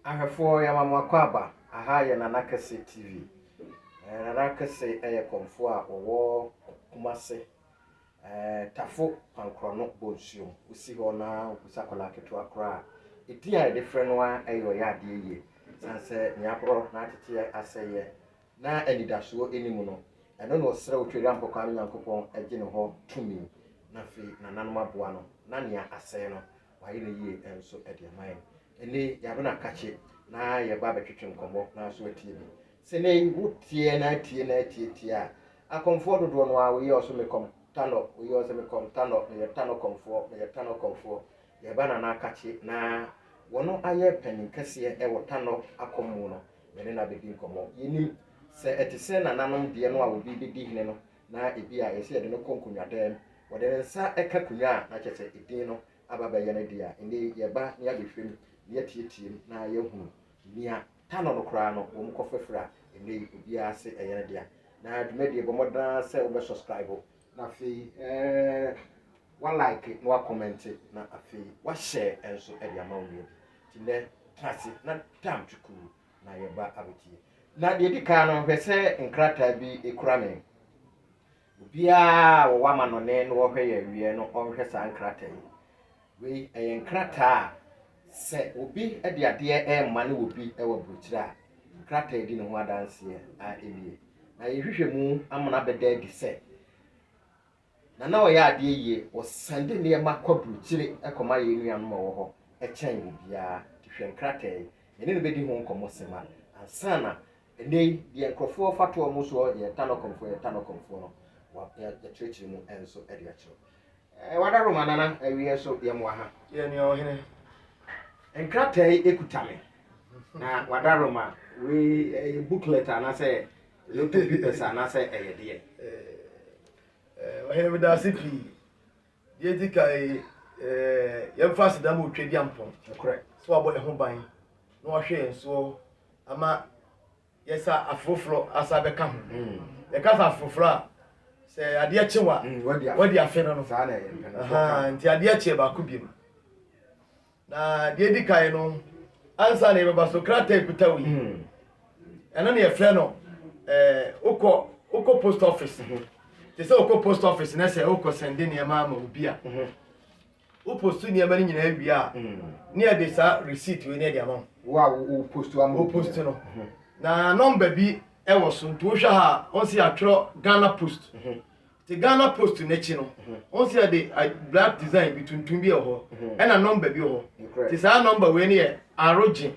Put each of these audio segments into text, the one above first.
ahwefo ya mamwakwaba aha ya Nanakase TV. Nanakase komfo a owo Kumase tafo pankrono bonsuo usi ho na kusakola keto akra edi a different one ayo ya de ye sanse nyapro na tete aseye na anidaso enimu no eno no sere otwere ampokwa nyankopon age ne ho tumi na fe nananom aboa no na nia aseye no waye ne ye enso ede man ene ya bena kache na ye ba betwetwe nkomo na so atie bi se ne wutie na tie a akomfo dodo no a we also mekom tano we also mekom tano me tano komfo ye ba na kache na wono aye panin kase e wotano akomu no me na bedi nkomo yenim se etise na nanom de no a obi bedi hine no na ebi a yese de no konkunwa dem wode nsa eka kunwa na chese edin no ababa ye na dia ende ye ba ne abehwem ne tietie na ye hu nia tano no kra no wo mkofefra ende obi ase eye na dia na dwumadi bomoda se wo be subscribe na fi one like no comment na afi wa share enso e dia ma wo tine trasi na tam tuku na ye ba abetie na de dika no hwese nkrata bi ekurame obia wo wama no ne no wo hwe ye wie no onhwe sa nkrata yi we nkrata se obi e de ade ma ne obi e wo bruchira nkrata di no ho adanse a elie na ye hwehwe mu amona beda di se na wo ya ade ye wo sande ne ma kwa bruchire ekoma ye nuanom wo ho e chen obia hwe nkrata yi ene ne bedi ho nkomo sema ansana ene de nkrofo fato mu so ye tano komfo no wa ya church mu enso e de acho wada romanana ewie so ye mo ha ye ni ohene enkrata yi ekutame na wada roma we booklet ana say little papers ana say eyede ohene da sipi ye dikai ye fast da mo twedi ampon correct so abo e ho ban no hwe enso ama yesa afrofro asa beka ho ye kasa afrofro se ade achewa wadi afe no sa na ye nti ade ache ba ko biem na de dikai no ansa na beba so krata epitawi eno na ye frɛ no oko post office te se oko post office na se oko sende ne ma obi a o post ni ma ni nyina wi a ne e de sa receipt we ne de ama wa o post wa mo post no na number bi e wo so nto hwa ha on se atwro Ghana Post te Ghana Post ne chi no on se de black design bi tuntun bi e ho e na number bi ho te sa number we ne e aroji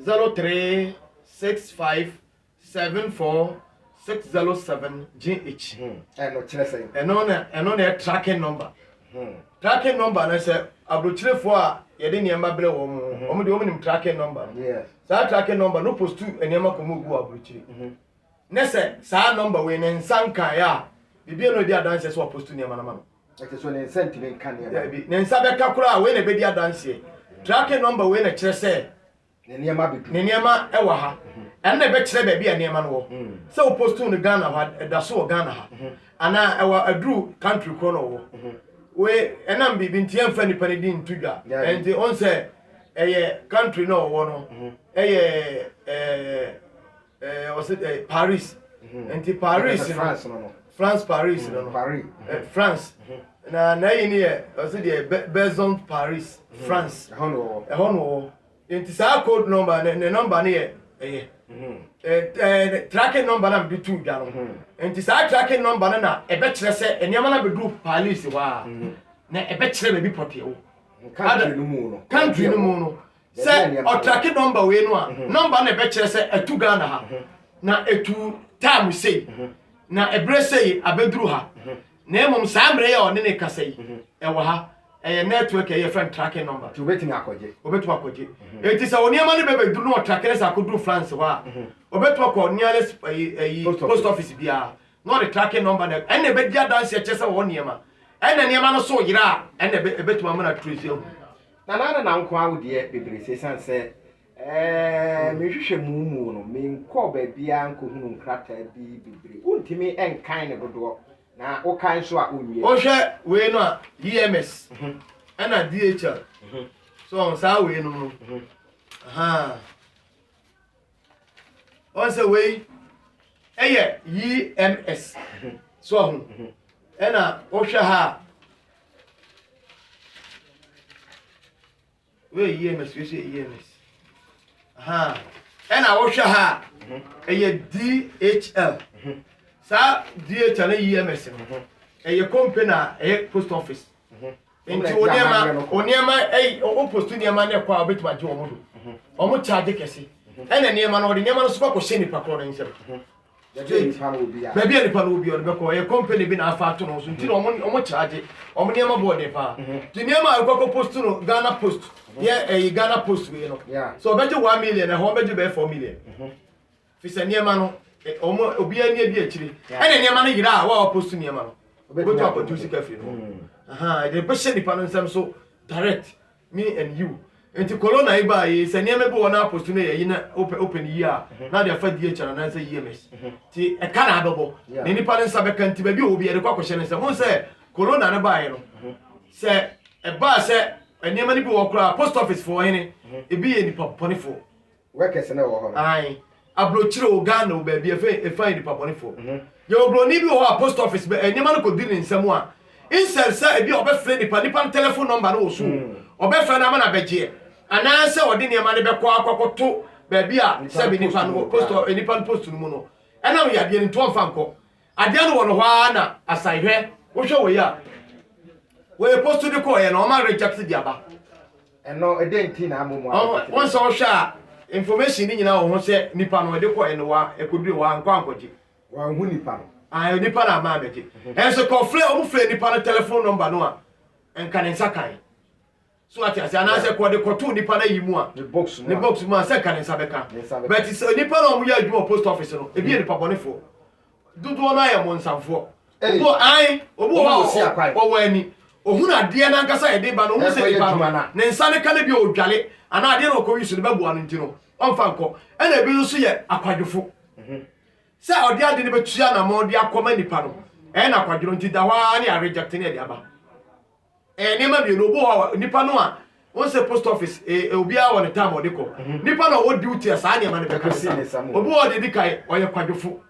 036574607607GH no kire say eno na tracking number tracking number na say abrochirefo a ye de niam bre wo mo de wo nim tracking number yes sa tracking number no post eniam akomo gu abrochire ne say sa number we ne nsankan ya bibie no di adanse so post niam na ma no eke so ne sentiment kan ya ne nsa be ka kura we ne be di adanse tracking number we ne kire say ne niam bi ne niam e wa ha en na be kire ba bia niam no wo se o post no Ghana ha da so Ghana ha ana e wa adru country ko no wo we enam bibi ntia mfa nipa ne din tudwa enti on se eye country no wo no eye o se Paris enti Paris no France Paris no Paris France na yini e o se de Beson Paris France hono enti sa code number ne number ne eye tracking number na bi tudwa no enti sa tracking number na e be kire se eniam na be du police wa na e be kire be bi pote wo country no mu no se o tracking number we no a number na e be kire se etu Ghana ha na etu time sei na ebre sei abeduru ha na emom sa mre ya one ne kasai e wo ha e network e friend tracking number to betting akoje eti sa oniama ne be duru no tracker sa akoduru France wa obetu akọ nearest post office bia no the tracking number na ene be dia dance che sa wo niama ene niama no so yira ene betu amana trace hu na nko awo de bebre se sanse me hwehwe mu no me nko ba bia nko hunu nkrata bi bebre untimi enkan ne dodo na o kan so a onwie o hwe we no a EMS ena DHL so on sa we no aha once away EMS so ena ohwe ha we EMS we say EMS ena ohwe ha DHL sa DHL EMS company post office nti oniema o post niema na kwa obetima je omodo omo charge kese ena niema no de niema no so kwa hye nipa kro no nsem baby nipa no obi on be ko company bi na afa to no so nti omo charge omo niema board e pa ti niema akwa post no Ghana Post Ghana Post we no so obeje 1 million na ho obeje be 4 million fi se niema no omo obi ani adi akiri ena niema no yira a wa post niema no go to produce cafe no the person the panel so direct me and you enti corona iba yi se niema bi wona post no ye na open year na dia fa DHL na say EMS ti e kana abebo ni nipa nsa be kan ti ba bi obi e de kwakoshe ne se mo se corona na ba yi no se e ba se niema ni bi wo kra post office for hene e bi ye nipa ponifo workers na wo ho ai abrochire o Ghana o ba bi e fa nipa ponifo ye obroni bi wo post office be niema no ko di ni nsam a insel say e bi obefre nipa telephone number no so obefre na ma na beje ana se odi niema ne be kwa akwakoto ba bi a se bi nipa no post nipa post no mu no ena wo ya de ni to mfa nko ade no wo no hwa na asahwe wo hwe wo ya we post de ko ye na o ma reject di aba eno edenti na amomo won so hwa information ni nyina wo ho se nipa no de ko ye no wa ekoduru wa nkwa ankoje wa hu nipa no ayo nipa na ma beje enso ko fle o mu fle nipa no telephone number no a enka ne nsakan so ati ase ana se ko de kotu nipa na yimu a the box mu a se kan nsa beka but so nipa na o mu ya adwuma post office no e bi nipa bonefo dudu na ya mo nsamfo obo ai obo wa ani ohun ade na nkasa e de ba no hu se nipa no ne nsa ne ka na bi o dwale ana ade na ko wi su ne babu anu ntino onfa nko e na bi so ye akwadwofo se odi ade ne betua na mo de akoma nipa no e na akwadwo nti da wa ne a reject ne de aba nipa bi no bo nipa no a won se post office obi a won time odi ko nipa no wo duty asa ne ma ne beka se obi wo de dikai oye kwadwofo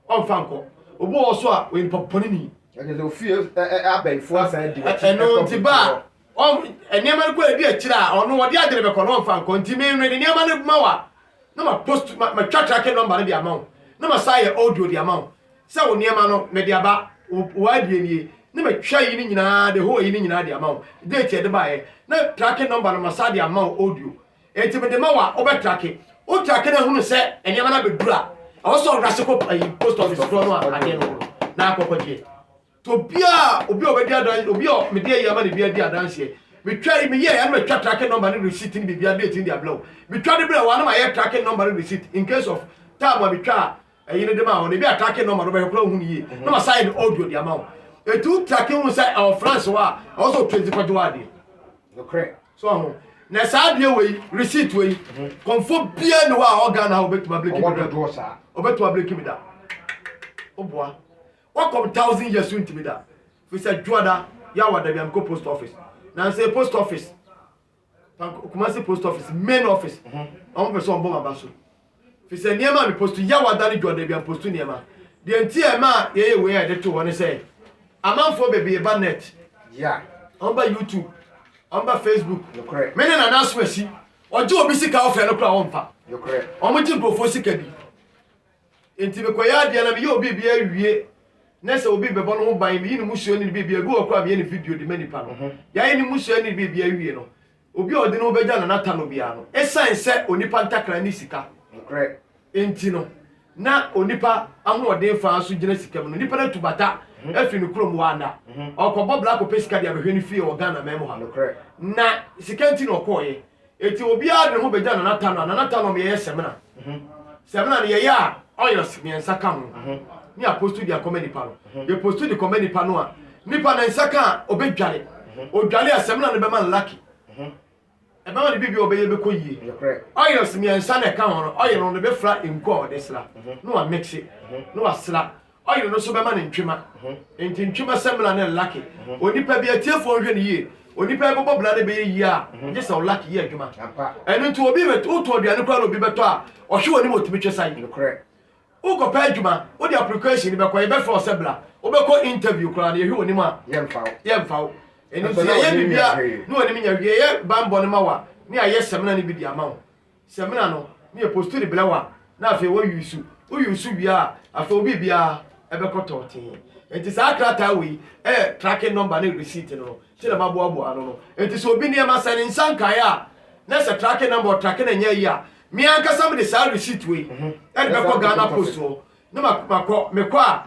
onfa nko obi wo so a we nipa ponini age ofie abaifo asa di eno nti ba nipa ko edi akira a ono wo de ade ne beka no onfa nko nti me nwe nipa ne ma wa na ma post ma track number ne di amount na ma say audio di amount se wo nipa no me di aba wa die nie na me twa yi ni nyina de ho yi ni nyina de amount date e de ba ye na tracking number no masadi amount audio enti me de ma wa obe tracking o tracking na hunu se eniama na be dura awo so rase ko post office pro no ade no na akokje to bia obi obedi adan obi o me de yama de bia di adanse me twa yi me ye ya na me twa tracking number ni receipt ni bia date ni dia blow me twa de bra wa na ma ye tracking number ni receipt in case of time me twa yi ni de ma won e bia tracking number no be ko hunu yi na ma sign audio di amount etu tracking we say our France wa also 20 kwajo ade no correct so na sa de we receipt we confo bia no wa organ ha obetu public mi da oboa what come 1000 years soon to be da we say juada ya wa da biam ko post office na say post office Kumasi post office main office on person bomba baso we say niema me post ya wa da ni juada biam post niema de ntia ma ye we ya de to woni say amanfo bebe ba net on ba YouTube on ba Facebook you correct me na na so asi oje obi sika ofe no kra won pa you correct o mo ti profo sika bi enti be ko ya de na me ye obi bi awie na se obi be bo no ho ban mi ni musuo ni bi bi agu okra me ni video di mani pa no ya ni musuo ni bi bi awie no obi odi no be ja na nata no bia no esan se onipa ntakra ni sika you correct enti no na onipa ahoɔden fa so gyina sika mu no nipa na tubata afi no krom wanda ɔkɔbɔ black pesika dia behwe ni fie wɔ Ghana memo ha na sika nti no ɔkɔɔye eti obi a de ho begya na nata no me yɛ semina semina ne yɛ ya ɔyɛ miɛnsa ka ho ni apostu dia comedy pa no ye postu di comedy pa no a nipa na nsaka obedwale odwale a semina ne bɛma lucky ebama de bibi obeye be koyie oil miensa na ka ho oil no be fra enko de sla no wa mix it no wa sla oil no so be ma ne ntwema enti ntwema semla na lucky onipa bi atiefo hwe ne yie onipa be bobla de be yie a je sa lucky ye adwuma eno nti obi be to aduane kwa no obi beto a ohwe woni motimi twesa yi uko pa adwuma wo the application be kwa e be for sebla wo be ko interview kra na ye hwe onima yemfa eni ti ye bibia no oni nya wie ye bambo ne mawa ni aye semina ne bi di ama wo semina no ni e postu de blawa na afi wo yusu wi a afi obi bia e be koto tin enti sa krata we tracking number na receipt no ti na maboabo ano no enti so obi ne ma sane nsankan ya na se tracking number tracking na nya yi a me anka some de sa receipt we e de be ko Ghana Post no na makọ mekwa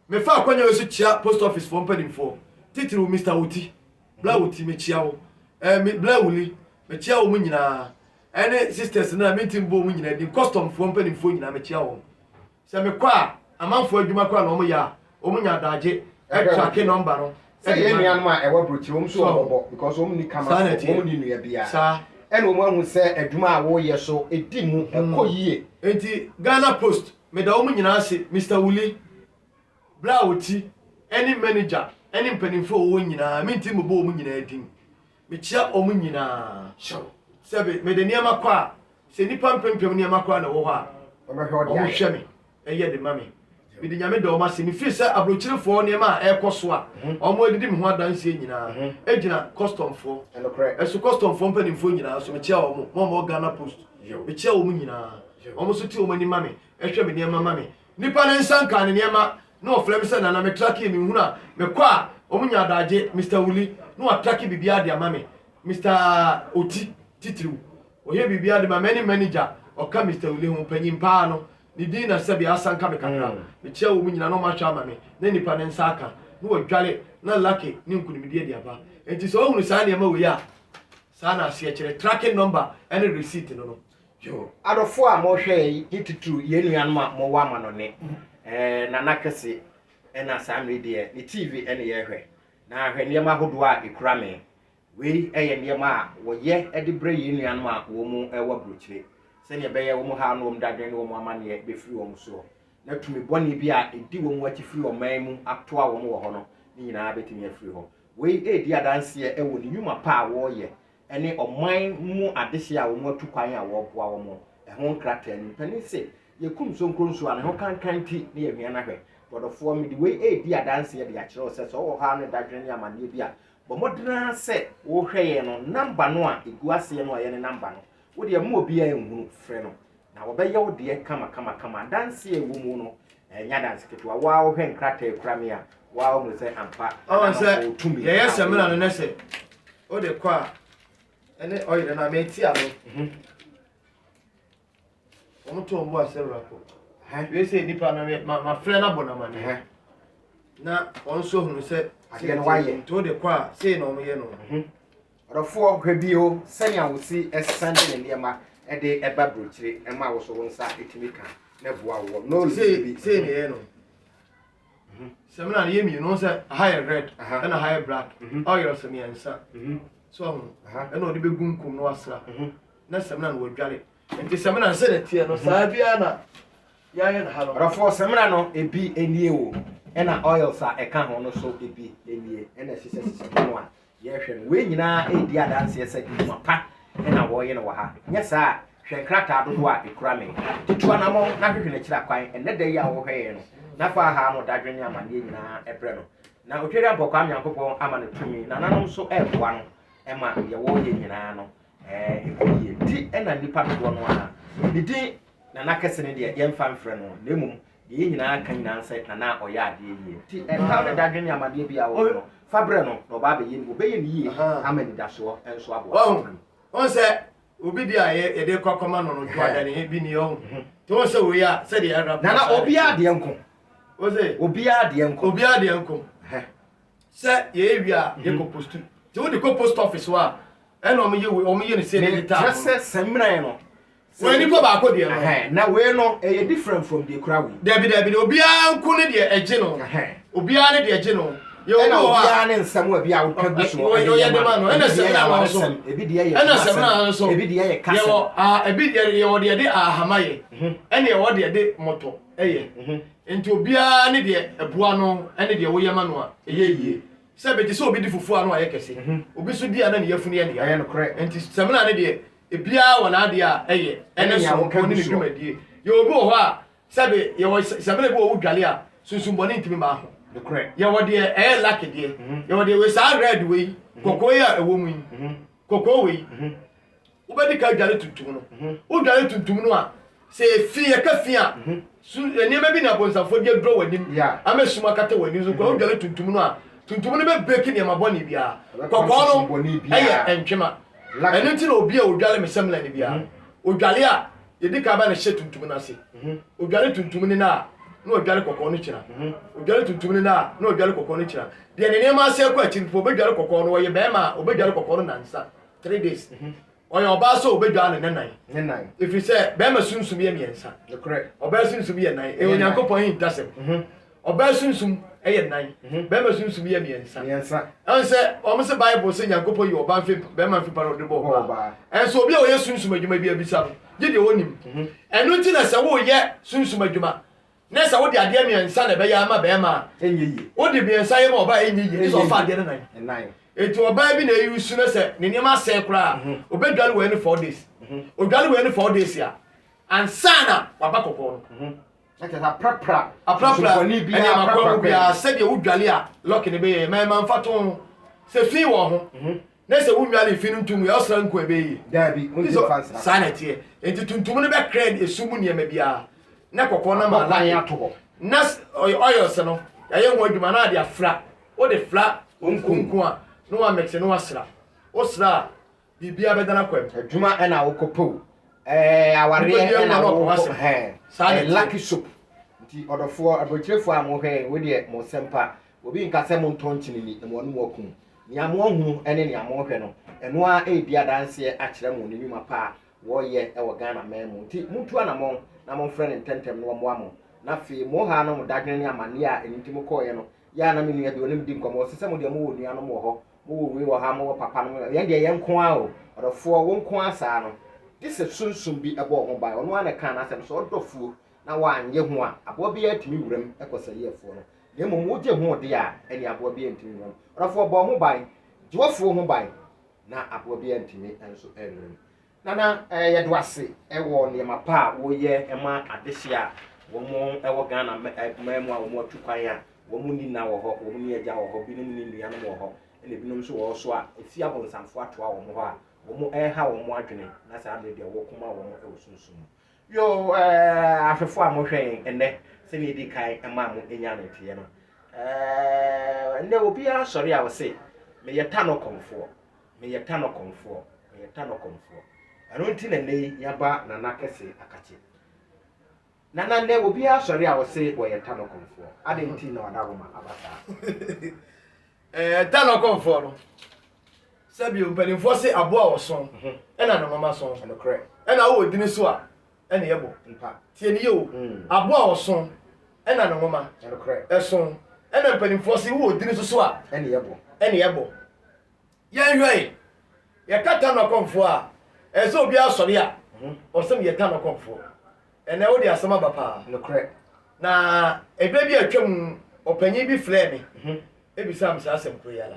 me fa akwanya we so chia post office for mpanimfo titiri Mr. Oti bla Oti me chia wo bla wuli me chia wo munyina ene sisters na meeting bo munyina di custom for mpanimfo nyina me chia wo se mekwa amanfo adwuma kwa na omuya omunya daje tracking number no say ye nuan ma e wa brochi wo so obobo because wo ni kama wo ni nua bia sa ene wo ahu se adwuma a wo ye so edi mu ekoyie enti Ghana Post me da omunyina ase Mr. Wuli bla Oti any manager any mpanimfo wo nyina minti mo bo omunyina edin me chia omunyina show sebe me de niam akwa se nipa mpempem niam akwa na wo ha o me hwe me eye de mame me de nyame da o ma se me fi se abrochirefo niam a ekoso a omo edidi me ho adanse nyina ejina custom fo eso custom fo mpanimfo nyina so me chia mo Ghana Post me chia omunyina omo so ti omani mame ehwe me niam mame nipa ne nsanka ne niam no flem se na me track me huna me kwa omunya daje Mr. Wuli no attack bibia de amame Mr. Oti titiriu oye bibia de ma manager oka Mr. Wuli ho panyim pa no ni din na se bia sanka me kakra me chia wo munyina no ma hwa amame na nipa ne nsaka no wadwale na lucky ni nkunimidie de aba enti so ohunu sa ne ma we ya sa na se kire tracking number and receipt no yo adofo a mo hwe titiriu ye nuan ma mo wa ma no ne na nakese ena samre de ni TV ene ye hwe na hwe niam ahodo a ekura me we eye niam a wo ye ede bre ye nuan ma wo mu ewa brochire se ne be ye wo mu ha no om dadwen wo mu amane be firi wo mu so na tumi boni bi a edi wo mu ati firi wo man mu ato a wo mu wo ho no ni nyina betimi afiri ho we edi adanse e wo ni nyuma pa wo ye ene oman mu adehye a wo mu atu kwan a wo boa wo mu ho nkrata ni pani se yekum so nkronso an ho kankan ti ne ye hwia na hwe bodofo mi di we di adanse ye de a kire se so wo ha no dadwen ni amane bi a bo modena se wo hweye no number no a egu ase no a ye ne number no wo de mu obi a enhunu frɛ no na wo be ye wo de kama danse e wo mu no nya danse ketwa wa wo hwe nkrata e kura me a wa wo mu se ampa o se ye ye semina no ne se o de kwa ene oyire na me ti alo omo to mbo asera ko we say nipa na ma frɛ na bona ma ne na onso hunu se ade no waye to de kwa say na omo ye no rofo hwebio sanya wo si esande ne niema ede eba brochire ema wo so wonsa etimika na boa wo no say ne ye no semina ye mi no say high red and high black all your semiansa so ena odi begunkum no asra na semina no wadware enti semina se de tie no saa bia na ya ye na halo rofo semina no ebi enie wo ena oil sa eka ho no so ebi enie ena sise no a ye hwe we nyina edi adanse se di mapa ena wo ye no wa ha nya saa hwe krata do a ekura me titua na mo na hwehwe na kira kwan ene da ya wo hwe no na fa ha no dadwene amane nyina ebre no na otwere ampokwa amyankopon amane tumi na nanom so eboa no ema ye wo ye nyina no ekoye ti ena nipa do no a bidi na nakese ne de ye mfa mfre no nemum ye nyina aka nyina nse na oya ade ye ti ha no dadwene amane bia wo no fabre no ba be ye ni obeye ni ye amani daso enso abo on se obi dia ye de kokoma no no twada ne bi ni yo to se we ya se de arab na obi ade enko o se obi ade enko se ye wi a ye ko post ti wo de ko post office wa e no omo ye ni se de ta se semran no we ni ko ba ko de no na we no e different from the crowd David obi anko ne de eje no obi a ne de eje no yo obi a ne nsam obi a wokagu so yo ye de man no ena semna no so ebi de ye ena semna no so ebi de ye kasa yo ebi de ye wo de ahamaye ena ye wo de moto eye enti obi a ne de ebua no ene de wo ye ma no a eye yie se be ti so obi di fufu anu a ye kese obi so di ana ne yafunu ye ne ya no correct enti semna ne de ebia wo na de a eye ene so ko ni dwumadie yo obi wo ho a sabe sabele bo wudwale a sunsumboni ntimi ma ho the correct ye wode e lucky de ye wode we sa red we kokoi a ewo mu kokoi we ubedi ka dwale tuntum no udwale tuntum no a se fi ye ka fi a enema bi na bonsafo de dro wanim amesuma kata wanim so ko udwale tuntum no a tuntum no be break ne maboni bia kokoi no eye entwema enu nti na obi a udwale mesem la ne bia udwale a yedi ka ba na hye tuntum na se udwale tuntum ni na odwale kokko no kira odwale tuntum ni na odwale kokko no kira de ne nema ase kwa chirifo obedwale kokko no ye bema obedwale kokko no nansa 3 days oya oba so obedwale ne nan if you say bema sunsum ye miensa correct oba sunsum ye nan e onyankopon hin dasem oba sunsum ye nan bema sunsum ye miensa an say o se bible say nyankopon ye oba mfe bema mfe parode bo ba en so obi a oye sunsum adwuma bi abisa no je de wonim enu nti na se wo ye sunsum adwuma nessa wo di ade miensa na be ya ma be ma enyiyi wo di miensa ye ma oba enyiyi iso fa ade nan etu oba bi na yusu na se ne niam ase kura obedwale we ni 4 days odwale we ni 4 days ya ansana waba kokko no ata prapra ni bia makwa bia se de wudwale a lock ne be ma mfato se fi wo ho nessa wudwale fi no ntum ya osra nko ebe yi dabi unti fansa sanity enti tuntum ne be cred esumu ne ma bia na kokko na ma la ya to na oil se no ya ye ho adwuma na de afra wo de fla onkunku a no wa mexe no wasra osra bibia bedana kwam adwuma na wokopo aware na wo lucky soup nti odofo abrochefo amohwe we de mo sempa obi nkase mo ntonchini ni mo no wakum ni amohu ene ni amohwe no eno a edi adanse a kire mo nenuma pa wo ye e wo Ghana memu nti mutu anamon na mo frɛ ne ntentem no mo amo na fe mo ha no mo dagene ni amane a enti mo koye no ya na me nua bi onim di nkomo sese mo de mo wo nua no mo ho mo wo we wo ha mo wo papa no ye de ye nko a o odofo wo nko asa no this is sunsum bi ebo ho bai ono ana kan asem so odofuo na wa anye ho a abo bi atimi wuram ekosa yefo no ne mo mo je ho de a eni abo bi antimi wuram odofo bo ho bai jiwofo ho bai na abo bi antimi enso enwuram nana ye do ase ewo ne mapa wo ye ema adehia wo mo ewo Ghana memu a wo mo tukwan a wo mu ni na wo ho wo mu ni eja wo ho bi ni nua no wo ho ene binom so wo so a efi abonsamfo ato a wo mo ho a wo mo ha wo mo adwene na sa ade de wo kuma wo mo e sunsun yo afefo a mo hwen enne se ni di kai ema mo enya no tie no enne obi a sori a wo se me ye ta no komfo anonti na nei yaba na nakese akache nana ne obi a sori a wo se wo ye ta no komfo ade nti na wadawo ma abata ta no komfo no sabi mpanimfo se abo a woson ena no mama son no correct ena wo dini so a ena yebo mpa tie ni yo abo a woson ena no mama no correct eson ena mpanimfo se wo dini so a ena yebo ye hwei ye kata no komfo a ezo obi a sori a osem ye ta no komfo ena wo di asema bapa no correct na ebe bi atwam opanyi bi flare me ebisa am sa asem ko yala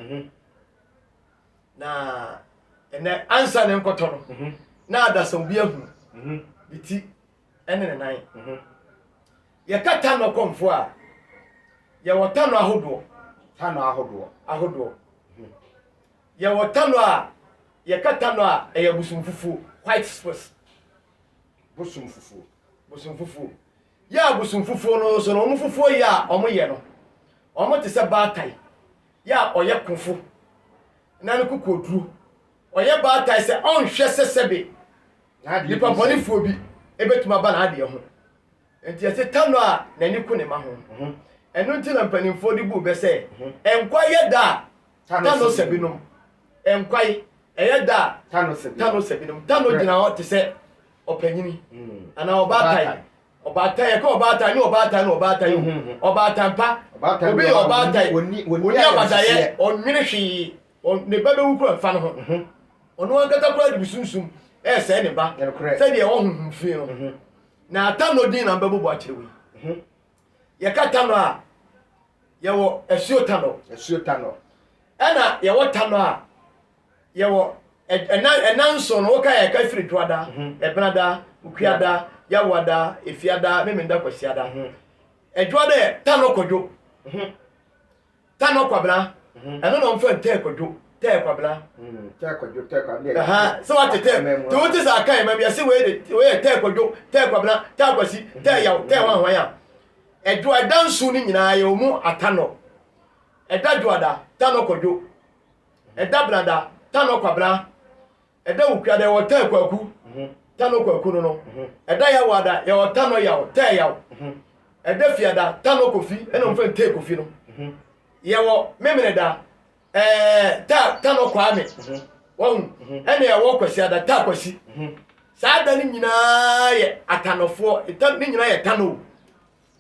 na ene ansa ne nkoto no na adasam bi ahu biti ene ne nan ye kata no komfo a ye wota no ahodo ye wota no a ye kata no a ye busumfufu white spots busumfufu ya busumfufu no so no mfufu ya omoye no omo te se batai ya oye kunfu na ne kokoduru oye batai se on hwe sesebe ni papa ni fo bi ebetuma ba na ade ho enti ese tano a na ni ku ne ma ho enu nti na mpanimfo di bu be se enkwaye da tano sebinom enkwaye eye da tano sebinom tano gina ho te se opanyini ana obatai ko obatai obatampa obi obatai oni abadaye onwene hwi ne ba be wukura fa no ho ono angata kura di bisunsun se ne ba se de wo honhomfi no na tano din na mbabu akire wi ye katano a ye wo esuo tano ena ye wo tano a ye wo enanso no ka ya ka firi twada ebenada ukuada yawada efiada memenda kwasiada edwada tano kodwo tano kwabla eno no mfa te kodwo te kwabla so what te to what is akai ma biase we te kodwo te kwabla te kwasi te yaw te wan ya edwada nso ni nyina ya omu atano edadwada tano kodwo edabrada tano kwabla eda ukuada wo te kwaku tano kwaku no eda ya wada ya tano ya te ya eda fiada tano kofi ena mfa te kofi no ya wo memeneda tano kwame won ena ya wo kwasi ada ta kwasi saada ni nyina ye atanofo ni nyina ye tano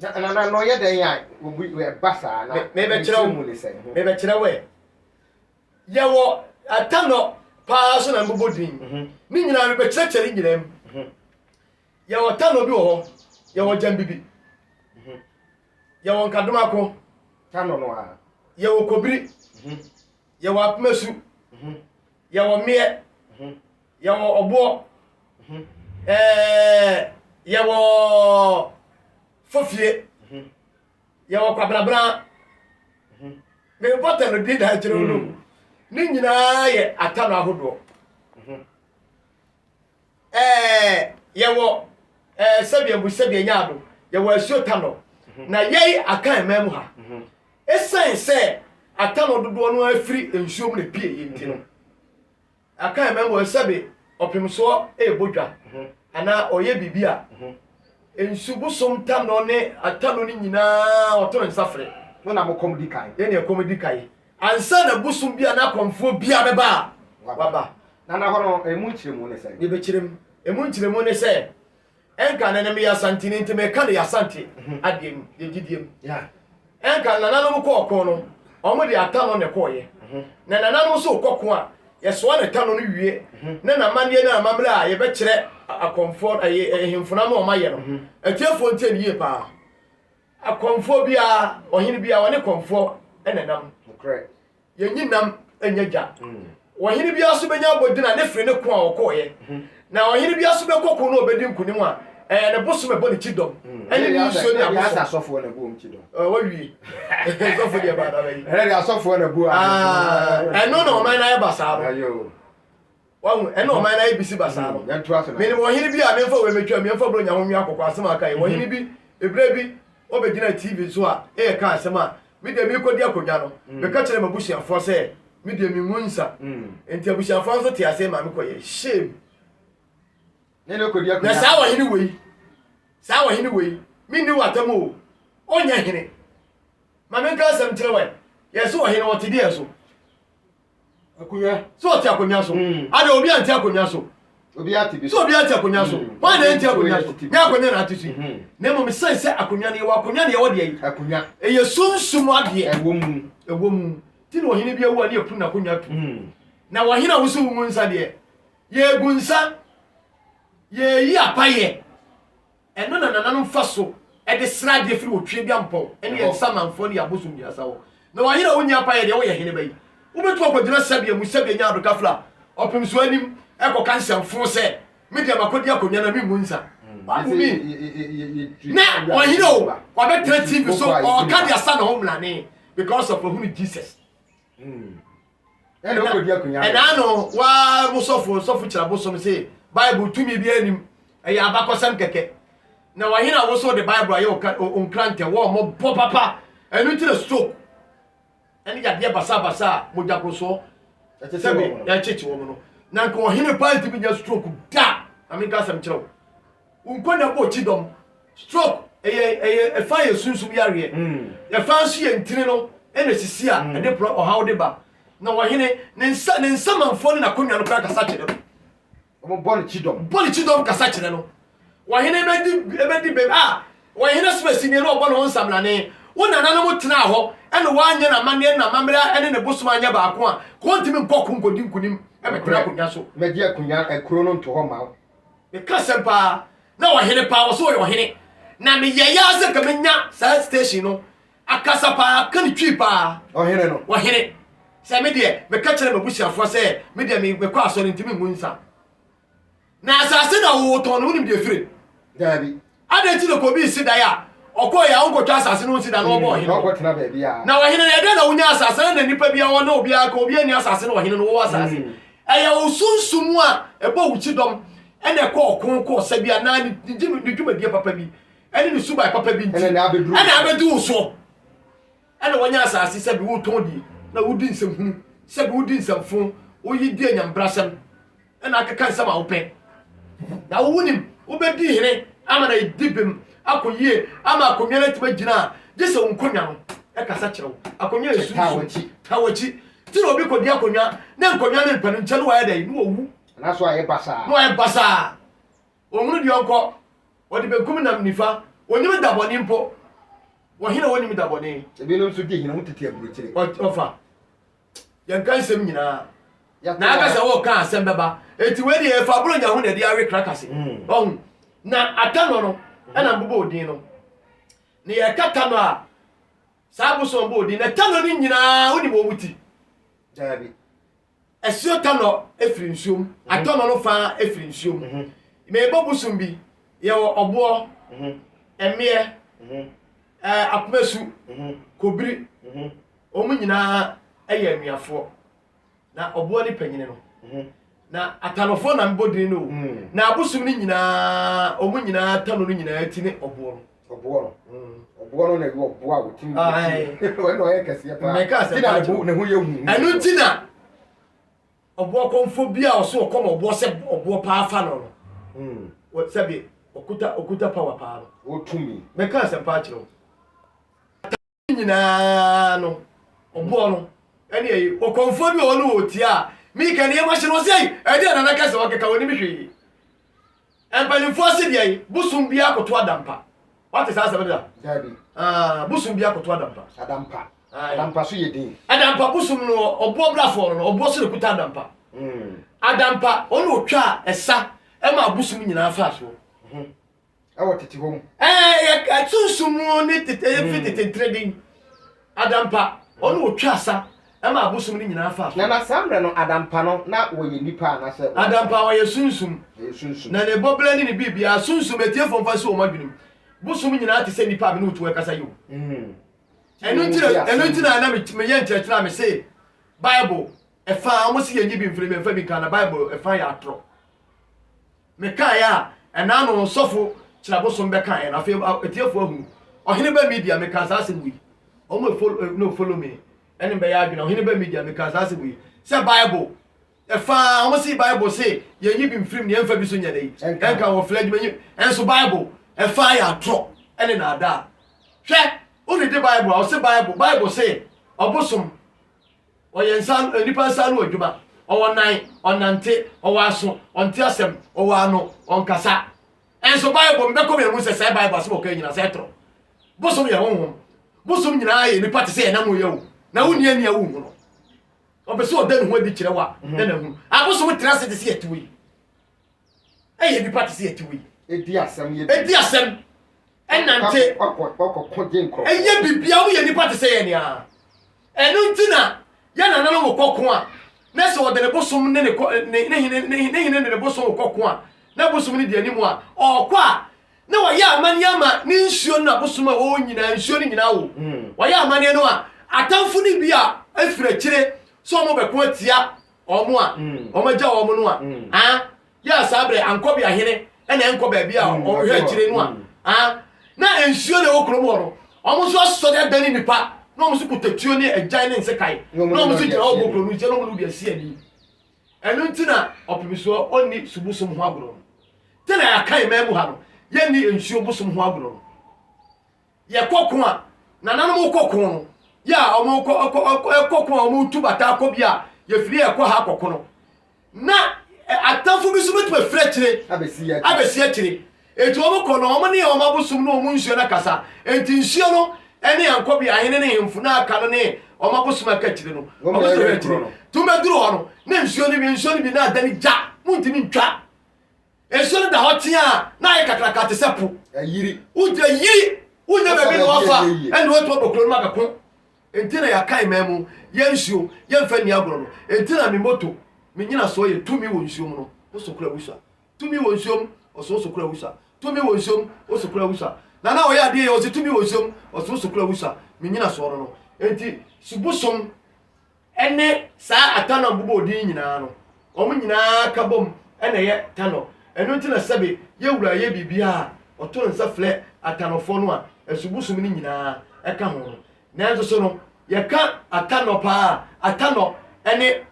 na no ye den ya we basa na me be kira we ya wo atano paso na mbobodin ni nyina me be kira nyina ya wo tano bi ho ya wo jambibi ya wo nkadoma ko tano no a ya wo kobiri ya wo apmesu ya wo mie ya wo obo ya wo fofie ya wo kwabrabra me bota no di da jiro no ni nyina ye atano ahodo ya wo sabia bu sabia nyaado ya wo asuo tano na yei akan memu ha esense atano dodo no afiri ensuom na pie yenti no akan memu sabe opimso bodwa ana oye bibia ensubusom tano ne atano ni nyina otoro nsafre no na mo comedy kai ye ne comedy kai ansa na busum bia na konfo bia beba waba na hono emu nchiremu ne sai ye be chirem emu nchiremu ne sai enka na me ya santini ntime ka ne ya santi adiem ye gidiem ya enka na nanom ko okon no omo de atano ne koye na nanom so kokko a ye so na tano no wie na na mande na amamra ye be kire akonfo ehimfuna ma o maye no atiefo ntie ni ye pa akonfo bia ohini bia woni konfo enenam correct ye nyinam enyaja ohini bia so benya bodina ne fire ne ko a okoye na ohini bia so be kokko no obedi nkunim a ne boso me boni chidom ene ni so ni aboso asofo na bo chidom wawi asofo dia ba da bai ene asofo na bo eno no man na ye basa no ayo wahu eno man na ye bisi basa no yan tuaso na me ni ohini bia me fa we metwa me fa bro nya ho nwa akokwa asem aka ye ohini bi ebre bi obegina TV so a ka asem a me de me kodi akonya no me ka kire mabusiafo se me de me munsa enti abusiafo so te ase ma me koye shame nene kodi akonya na sa wa hini wei me ni watamo onya hini ma me ka asem kire we yeso wa hini wote die so akunya so te akonya so ada obi anti akonya so obi ati bi so obi ati akonya so wa na anti akonya so me akonya na atisu na mo me sense akonya ne wa akonya ne wo de yi akunya eye sunsum ade ewo mu ti no hini bia wo ani epu na akonya tu na wo hina wo so wo nsa de ye gunsa ye yi apaye eno na nananom faso e de sra de firi otwe bia mpo ene ye samanfo ne abosum dia sawo na wo hina wo nya apaye de wo ye hini bai wo betu akwadina sabia mu sabia nya adoka fla opim so anim eko kansen fo se me de makodi akonya na mi munsa ba mi na wo hina wo wa be tra TV so o ka dia sa na ho mlane because of who Jesus ene kodi akunya ene ano wa musofo kira bosom se Bible tumi bi anim eya abakosam keke na wa hina wo so the Bible ayo onkrante wo mo bo papa enu tire stroke ene ya de basa mo jakroso sebe ya chechi wo no na nko hina party bi nya stroke da amika sam kiro unkonya bo chidom stroke e fire sunsum yare ya fansu ye ntire no ene sisi a ede pro o how de ba na wa hina ne nsa manfo na konwa no kasa kire omo boni chidom kasa kire no wa hina ebedi be wa hina space ni no obo no nsamlane wona nana mo tena ho ene wa anya na mane na mamra ene ne bosoma anya ba ko a ko ntimi nkoko nkodi nkunim e be kira kunya so meji akunya ekro no nto ho ma be kasempa na wa hina pa wo so yo hina na me yaya se ka menya sa station no akasa pa kan twi pa o hina no wa hina say me de me ka kire mabusiafo say me de me kɔ asɔre ntimi mu nsa na asase na wo ton no nim de fire dabi adenti no ko bi sida ya ɔkɔ ya wo kɔtwa asase no sida no ɔbɔ hene ɔkɔ tena ba bia na wo hene na de na wonya asase na nipa bia wo na obi aka obi ani asase na wo hene no wo asase ɛyɛ wo sunsumu a ɛbɔ wo chidom ɛna ɛkɔ ɔkɔnkɔ sɛ bia na ne dwumadie papa bi ɛne ne subai papa bi nti ɛna abedu wo so ɛna wonya asase sɛ bi wo ton di na wodi nsɛm hu sɛ bi wodi nsɛm fo wo yi die nyambrasɛm ɛna akeka nsɛm a wo pɛ na wo wonim wo bɛdi hene ama na dibem akoyie ama akonwa na tima gina je sɛ wonkonwa no ɛkasa kyerɛ wo akonwa esu tawachi ti no obi kodi akonwa na nkonwa ne mpanu nkyɛ no wayɛ dai no owu na so ayɛ basa no ayɛ basa onhunu di onko odi bekum nam nifa onyim dabɔne mpo wo hena wonyim dabɔne ebi no so di hena ho tete aburukyire ofa yɛn kan sɛm nyinaa na aka sɛ wo ka asɛm bɛba eti we di efa bro nya ho na di awe krakase ɔhu na atano no ɛna mbobɔ odin no ne yɛkata no a saa boso mbɔ odin na tano no nyinaa woni mo wuti dabi ɛsio tano efiri nsuom atano no fa efiri nsuom me bɔ busum bi yɛwɔ ɔboɔ ɛmeɛ akomasu kobiri ɔmo nyinaa ɛyɛ anuafoɔ na ɔboɔ ne panyine no na atanofo na mbodin no na abusum ni nyinaa omu nyinaa tano no nyinaa ti ne obo no na go obo a wotim we no ye kase pa meka se na ne ho ye hu anu ti na obo konfo bia oso kom obo se obo pa afa no wo sabi okuta power pa no wotumi meka se pa kire nyinaa no obo no ene yi okonfo bi wo no otia mi kan ye machine wo sei e de na kase wo keka woni mi hwe empanifo se de yi busum bia akoto adampa what is answer da dabi busum bia akoto adampa adampa so ye din adampa busum no obo brafo no obo se kuta adampa adampa ono otwa esa e ma busum nyina fa so awo tete hom ya tunsumu ni tete trading adampa ono otwa asa ama abusum ni nyina fa na samre no adampa no na wo ye nipa na se adampa wo ye sunsum na ne bobla ni bibia sunsum etie fomfa so o madwinum busum nyina te se nipa bi no tuwe kasa yo enu ntina na me ye nkyerɛkyerɛ me se bible e fa o mo se ye nyi bi mfiri me fa bi kana bible e fa ya atro me kan ya ɛna no sɔfo kyerɛ busum be kan ya na fe etiefo ahu ɔhene ba media me kan sa se wi o mo follow me ene be ya adwena hene ba media me kaza se we say bible e fa o see bible say ye nyi bi mfrim ne emfa bi so nya dai enka wo flag menyi enso bible e fa ya tro ene na ada hwe o read the bible o say bible say obosom o ye nsan nipa nsan no adwuma o wonan onante o waso onte asem o wano onkasa enso bible mbeko me mu say bible asem o ka nyina say tro bosom ye honhom bosom nyina ye nipa te say na mo ye wo na woni ani awu hu no obeso odan hu adi kire wa na na hu aboso mo trase de se atuwi eye bi party se atuwi edi asem enante kokko jenkro eye bibia wo ye ni party se ye ni a enu ntina ya na no wo kokko a na se odene bosom ne ne bosom kokko a na bosom ne de animu a okwa a na wa ya amani ama ni nsuo na bosom a wo nyina nsuo ni nyina wo wa ya amani no a atamfo ni bia afira kire so mo be ko atia omo a omo gya omo no a ya sabre ankobi ahene ena enkoba bia o hwe kire no a na ensuo na wo kromo no omo so so de dani nipa na omo so kutatuo ni agyan ne nsekai na omo so gya obo kromo je no mo lu si ani enu ntina opimiso onni subusum ho agro tena ya kai memu ha no ye ni ensuo busum ho agro ye kokko a na nanom kokko no ya omo kokko omo tubata akobia ye firi ekọ ha kokko no na atamfo bi so betu afrechire abesi akire etu omo kono omo ne omo abusum no omo nsuo na kasa enti nsuo no ene yankobia ahene ne hemfu na aka no ne omo abusum akachire no omo so akire tumeduru ho no ne nsuo ni bi na adani ja muntimi ntwa nsuo no da hotia na ye kakrakate sepo ayiri uja yiri uja be bi no afa ene wotu obokro no magako entina ya kai memu yensuo yemfa ni agoro no entina me moto me nyina so ye tumi wo nsuo mu no osokura wusa tumi wo nsuo mu osokura wusa tumi wo nsuo mu osokura wusa na na oya de ye tumi wo nsuo mu osokura wusa me nyina so no enti subusom ene sa atana mbubo odi nyina no omu nyina ka bom ene ye tano enu ntina sebe ye wura ye bibia oto nsa fle atanofo no a esubusum ni nyina eka ho no nanzo so no ye ka atano pa atano ene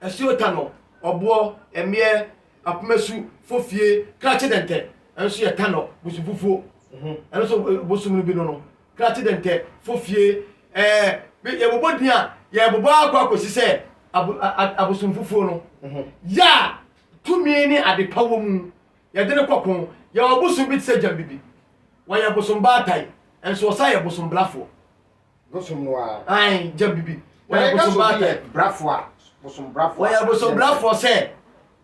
esio tano obo emie apomesu fofie krache dente enso ye tano busufufuo enso bosum no bi no krache dente fofie ye bobodin a ye bobo akwakosi se abosum fufuo no ya tumi ni adepawo mu ye de ne kokon ye obosum bi tse jam bibi wa ye bosum batai enso sa ye bosum blafo bosum no a ai jam bibi wa ye bosum batai brafo a bosum brafo wa ye bosum blafo se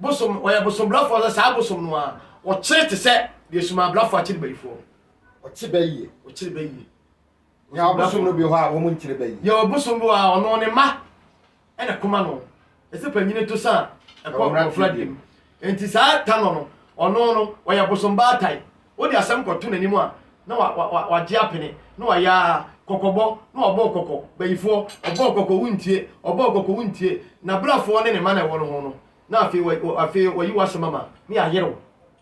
bosum wa ye bosum blafo se sa bosum no a o chete se de suma blafo a chiri bayifo o chi bayiye ya bosum no bi ho a wo mu nchire bayi ya bosum bo a ono ne ma ena kuma no ese panyine to sa ekọ fladim enti sa tano no ono no wa ya bosum batai o di asem koto nanimu a na wa je apene na wa ya kokobo na obo kokko bayifo obo kokko wuntie na brafo ne ma na wo no ho no na afi wa yi wasema ni ayero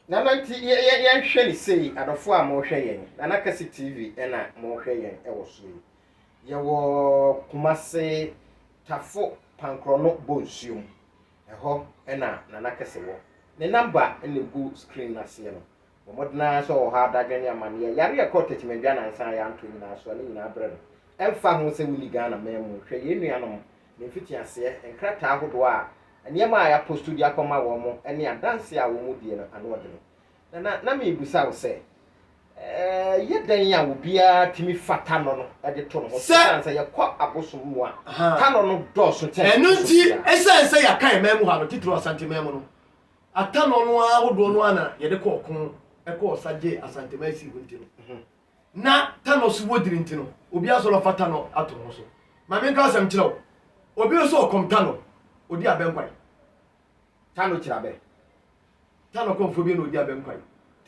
na nanti ye hwe ni sei adofo a mo hwe yen na nakasi TV na mo hwe yen e wo so ye wo Kumase Tafo Pankrono Bonsuom eho na nakasi wo ne number ne go screen na se no modna so ha dadwene amane yare ekọ tetimedwa na nsan ya anto nyina so ne nyina bre no emfa ho se wuli Ghana memu hwe ye nuanom ne mfiti ase enkrata ahodo a eniema ya postu di akoma wo mo ene adanse a wo mu die no ano ode no na me busa wo se ye dan ya wo bia timi fata no ede to no so ye kwa abosom mu a tano no do so ten enu nti esense ya kan memu ha no titiro asante memu no atano no ahodo no ana ye de ko okun eko saje asante mai si wonti no na tano su wodiri nti no obi aso lo fata no ato no so ma me nka asem kire obi so okom tano odi abenkwai tano kirabe tano konfo bi no odi abenkwai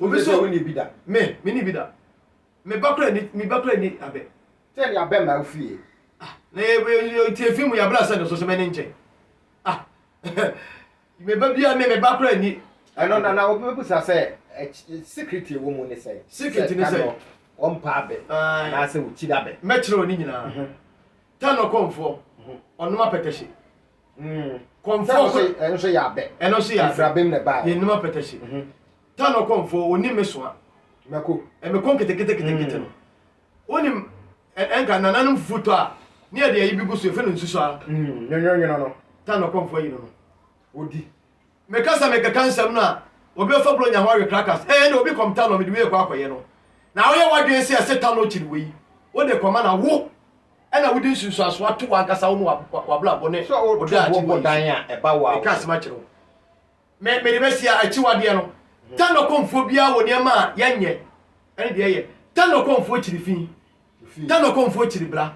obi so woni bida me ni bida me bakra ni abe tell ya be ma ofie na e tie film ya bra sa no so se me ni nche me ba bia me bakra ni eno na obi busa se secret wo mu ni se secret ni se on pa be na se wo chida be me kire oni nyina tano konfo onuma peteshi konfo enso ya be eno so ya ifrabem ne ba ye numa peteshi tano konfo oni mesoa meko emeko kete no oni enka nananum futo a ne de yi bigu so efe no nsuso a nyonyo no tano konfo yi no odi mekasa mekakansam no a obi ofa bro nya hwawe crackers na obi kom tano me de we kwa akoye no na oye wadwen se ase tano chiri we wo de koma na wo ena wudi nsuso aso ato wankasa wo no wabla bone odi achi wo dan a eba wa mekasa ma kire me de besia achi wade no tano konfo bia wo ne ma yenye ene de ye tano konfo chiri fin tano konfo chiri bra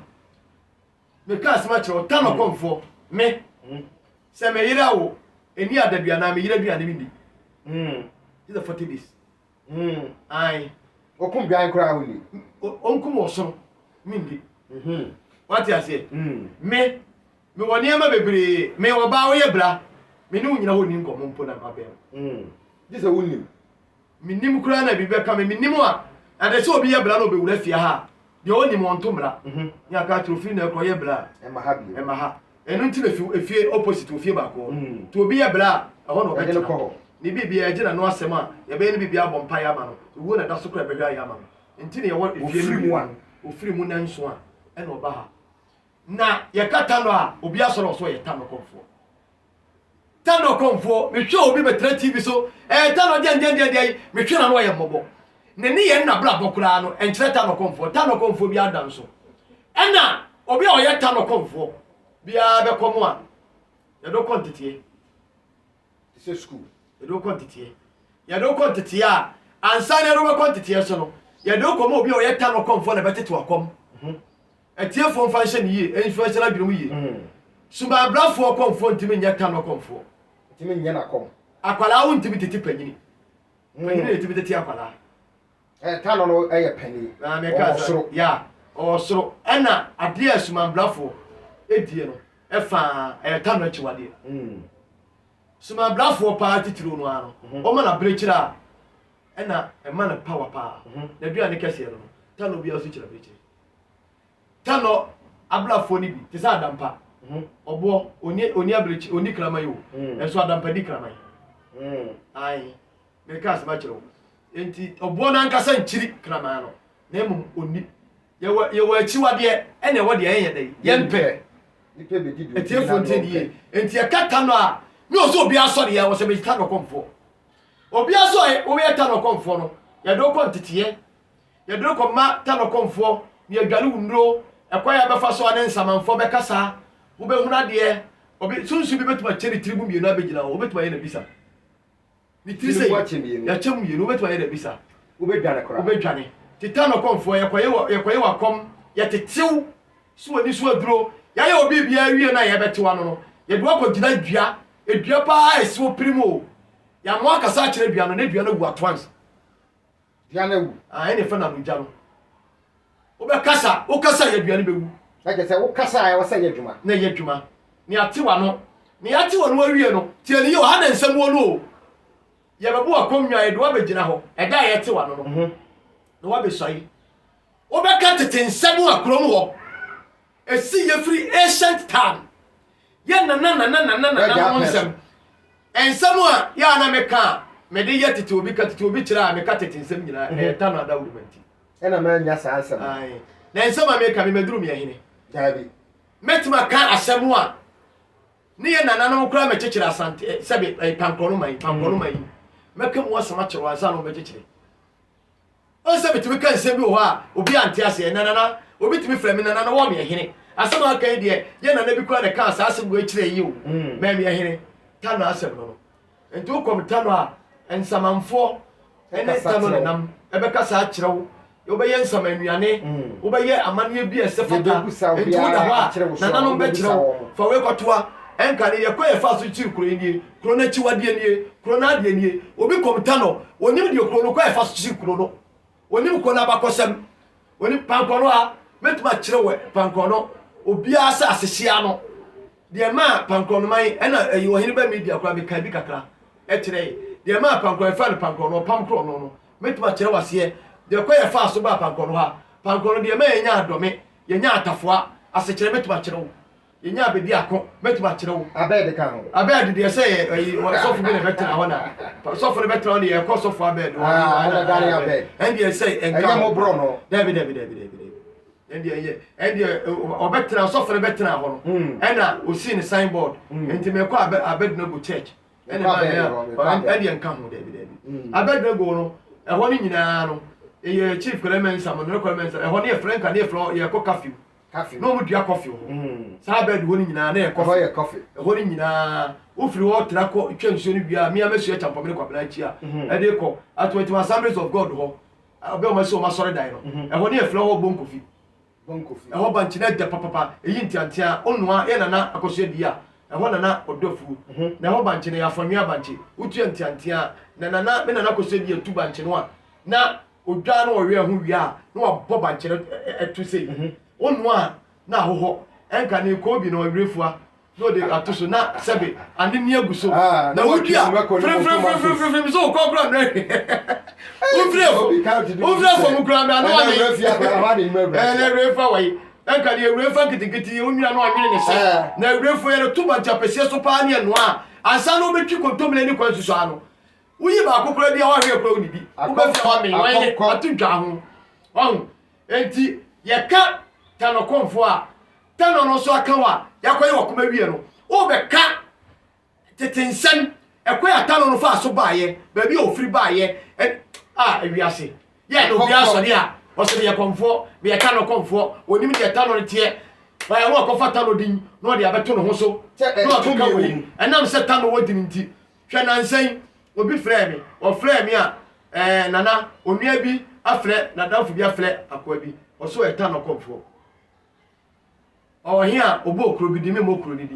mekasa ma kire tano konfo me se me yira wo eni adadua na me yira dua ne mi is the 40 days ai okum bian kura wuli onkum oso mindi what you say me woni ama bebre me wo ba wo ye bra me ni unyina ho ni nkomo mpo na mabe this a wuni me nim kura na bi be ka me nim a ade se obi ye bra na obewura fia ha de oni mo nto bra ya ka trofi na ko ye bra e ma ha bi e ma ha enu nti na efie opposite ofie ba ko to obi ye bra ho no be ko ni bibia agina no asem a ye be ni bibia bompa ya ma no wo na da so kra be hwa ya ma no nti ne ye wo efie mu a ofiri mu na nso a e na oba ha na ye kata no a obi asoro so ye tano konfo me hwe obi betra TV so tano de me hwe na no ye mmobo ne ne ye na bra bokura no enkyere tano konfo bi adam so ena obi a ye tano konfo bia be komo a ye do quantity this school ye do quantity a ansa ne ro quantity so no ye do komo obi a ye tano konfo na betete wakom etie fo mfa hye ne yie influence la dwom yie suma brafo konfo ntimi nya ta no konfo ntimi nya na kom akwala wo ntimi tete panyini panyini tete tete akwala ta no eye pani na me ka so ya o soro ena ade asuma brafo edie no efa ta no chiwade suma brafo pa titiro no ano o ma na brechira ena e ma na power pa na bia ne kese no ta no bia so chira brechira ta no abrafo ni bi te sa adampa obo oni abrechi oni kraman yo enso adampa di kraman ai me ka se ma chiro enti obo na nkasa nchiri kraman no na emum oni yewa achiwade ene wode enye dai yempe nipe be di etie fonte die enti e kata no a me ozo obi asori ya wo se be ta no komfo obi asori wo ye ta no komfo no ye do ko ntetiye ye do ko ma ta no komfo ni adwale wundro ekwaya be fa so ane nsamanfo be kasa wo be huna de obi sunsu bi betuma cheri tribu mienu abegina wo betuma ye na bisa ni tri sei ya chemu mienu betuma ye na bisa wo be dwane kora wo be dwane tita no komfo ye kwaye wa kom ye tetew so ani so aduro ya ye obi bia wie na ye betewa no no ye do akogina dua edua pa esi wo primo ya mo akasa kire dua no na dua no gu at once dua na wu ene fa na ruja no wo be kasa wo kasa ye dua no be wu like say wo kasa ya wo say ye dwuma na ye dwuma ni atewa no ni atewa no awie no tie ni yo ha na nsam wo no ye bebo akomwa ye do abegina ho eda ye tewa no no no wa be soi wo be ka tete nsam akrom ho esi ye free ancient time ye na nsam ensam a ya na me ka me de ye tete obi ka tete obi kira me ka tete nsam nyina e ta no adawuru manti ena ma nya sa asam ai na nsam a me ka me meduru me hene dabi metima ka asam a ne ye nananom kura me kekere asante sebe pankoro mai meka mo asama kyerewa ansa no me kekere o sebe timi ka nsam bi ho a obi ante ase nanana obi timi frɛ me nanana wo me hene asam aka yi de ye nana bi kura de ka asase go ekire yi o me me hene ta no asam no enti wo kom ta no a ensamanfo ene ta no nam ebe ka sa kyerewo yo be yen sama nuane wo be ye amane bi esefata enti wo da ho a nananom be kyerewo fa we kotoa enka ne ye koye fa so kiri kuro nie kuro na chiwade nie kuro na ade nie obi komta no onim de kuro no koye fa so kiri kuro no onim ko na bakosem onim pankono a metuma kyerewo pankono obi asa asehia no de ma pankono mai ena yi wo hene ba media kura be kai bi kakra e kire de ma pankono fa no pankono pam kuro no metuma kyerewo ase de koye fa so ba pankono ha pankono de ma yenya adome yenya atafoa asekire metuma kyerewo yenya abedi akọ metuma kyerewo abed kan ho abed de say sofu be na betra hona sofu na betra hona ye ko sofu abed ana dani abed and they say enka mo bro no david and they obetra sofu na betra ho no ena osi ni signboard enti me ko abed na go church ena ba and they enka ho david abed na go no ehọ ni nyina no ye chief clement sam no clement ehọ ni e frank and e flo ye ko curfew no mu dua coffee ho sa bed ho ni nyina na e coffee ho ni nyina wo firi ho tra ko twensuo ni bia mi amesu e champom ne kwabena chi a e de ko at 21 assemblies of god ho obe o maso o masore dai no e ho ni e flo ho bonkofi e ho banchi na de papa eyi ntiantia onua e nana akoso di a e ho nana odofu na ho banchi na ya fonwa banchi utu ntiantia na nana me nana akoso di etu banchi no a na odwa no owe ho wi a na wabọ banchi etu sei onua na hoho enka ne ko bi no refua no de atoso na sebe ane ne aguso na wodi a frem so ko kra no ufrefo mu kra na no ane refa wai enka ne refa kitikiti onwira no anwene ne se na refo yere tuba japese so pa ne no a ansa no betwi kontomle ni kwansuso ano uyi ba akokora dia wa hwe kra onidi ubefa wa me wai atudwa ho enti yeka tano konfo a tano no so aka wa yakoye wakoma wie no o be ka tetensem ekoya tano no fa so baaye ba bi ofiri baaye ewiase ye no bia so de a o se ye konfo be ye tano konfo onim de tano ne tie ba ye wo kofa tano din no de abeto no ho so no to ka we enam se tano wodi nti hwe nansen obi frɛ me o frɛ me a nana onua bi afrɛ na danfo bi afrɛ akwa bi o so ye tano konfo o hia obo okro bi di me mo okro di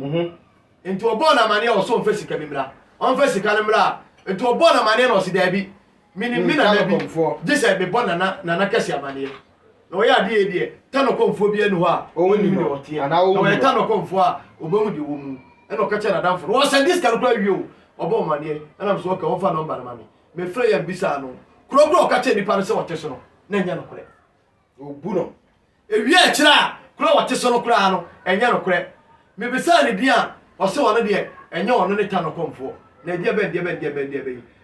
enti obo na mane o so mfa sika bi mra on fa sika ne mra enti obo na mane no si da bi mini na da bi jese be bo na kesi amane no ya de de tano komfo bi enu ho a oni de otie no ya tano komfo a obo de wo mu e no ka che na danfo wo send this kan kra wi o obo mane e na so ka wo fa number na mane me frɛ ya bisa no kuro ka che nipa no se wote so no na nya no kore obu no ewia kira kuro wote so no kura no enya no kore me bisa ne dia o se wono de enya wono ne tano komfo na dia be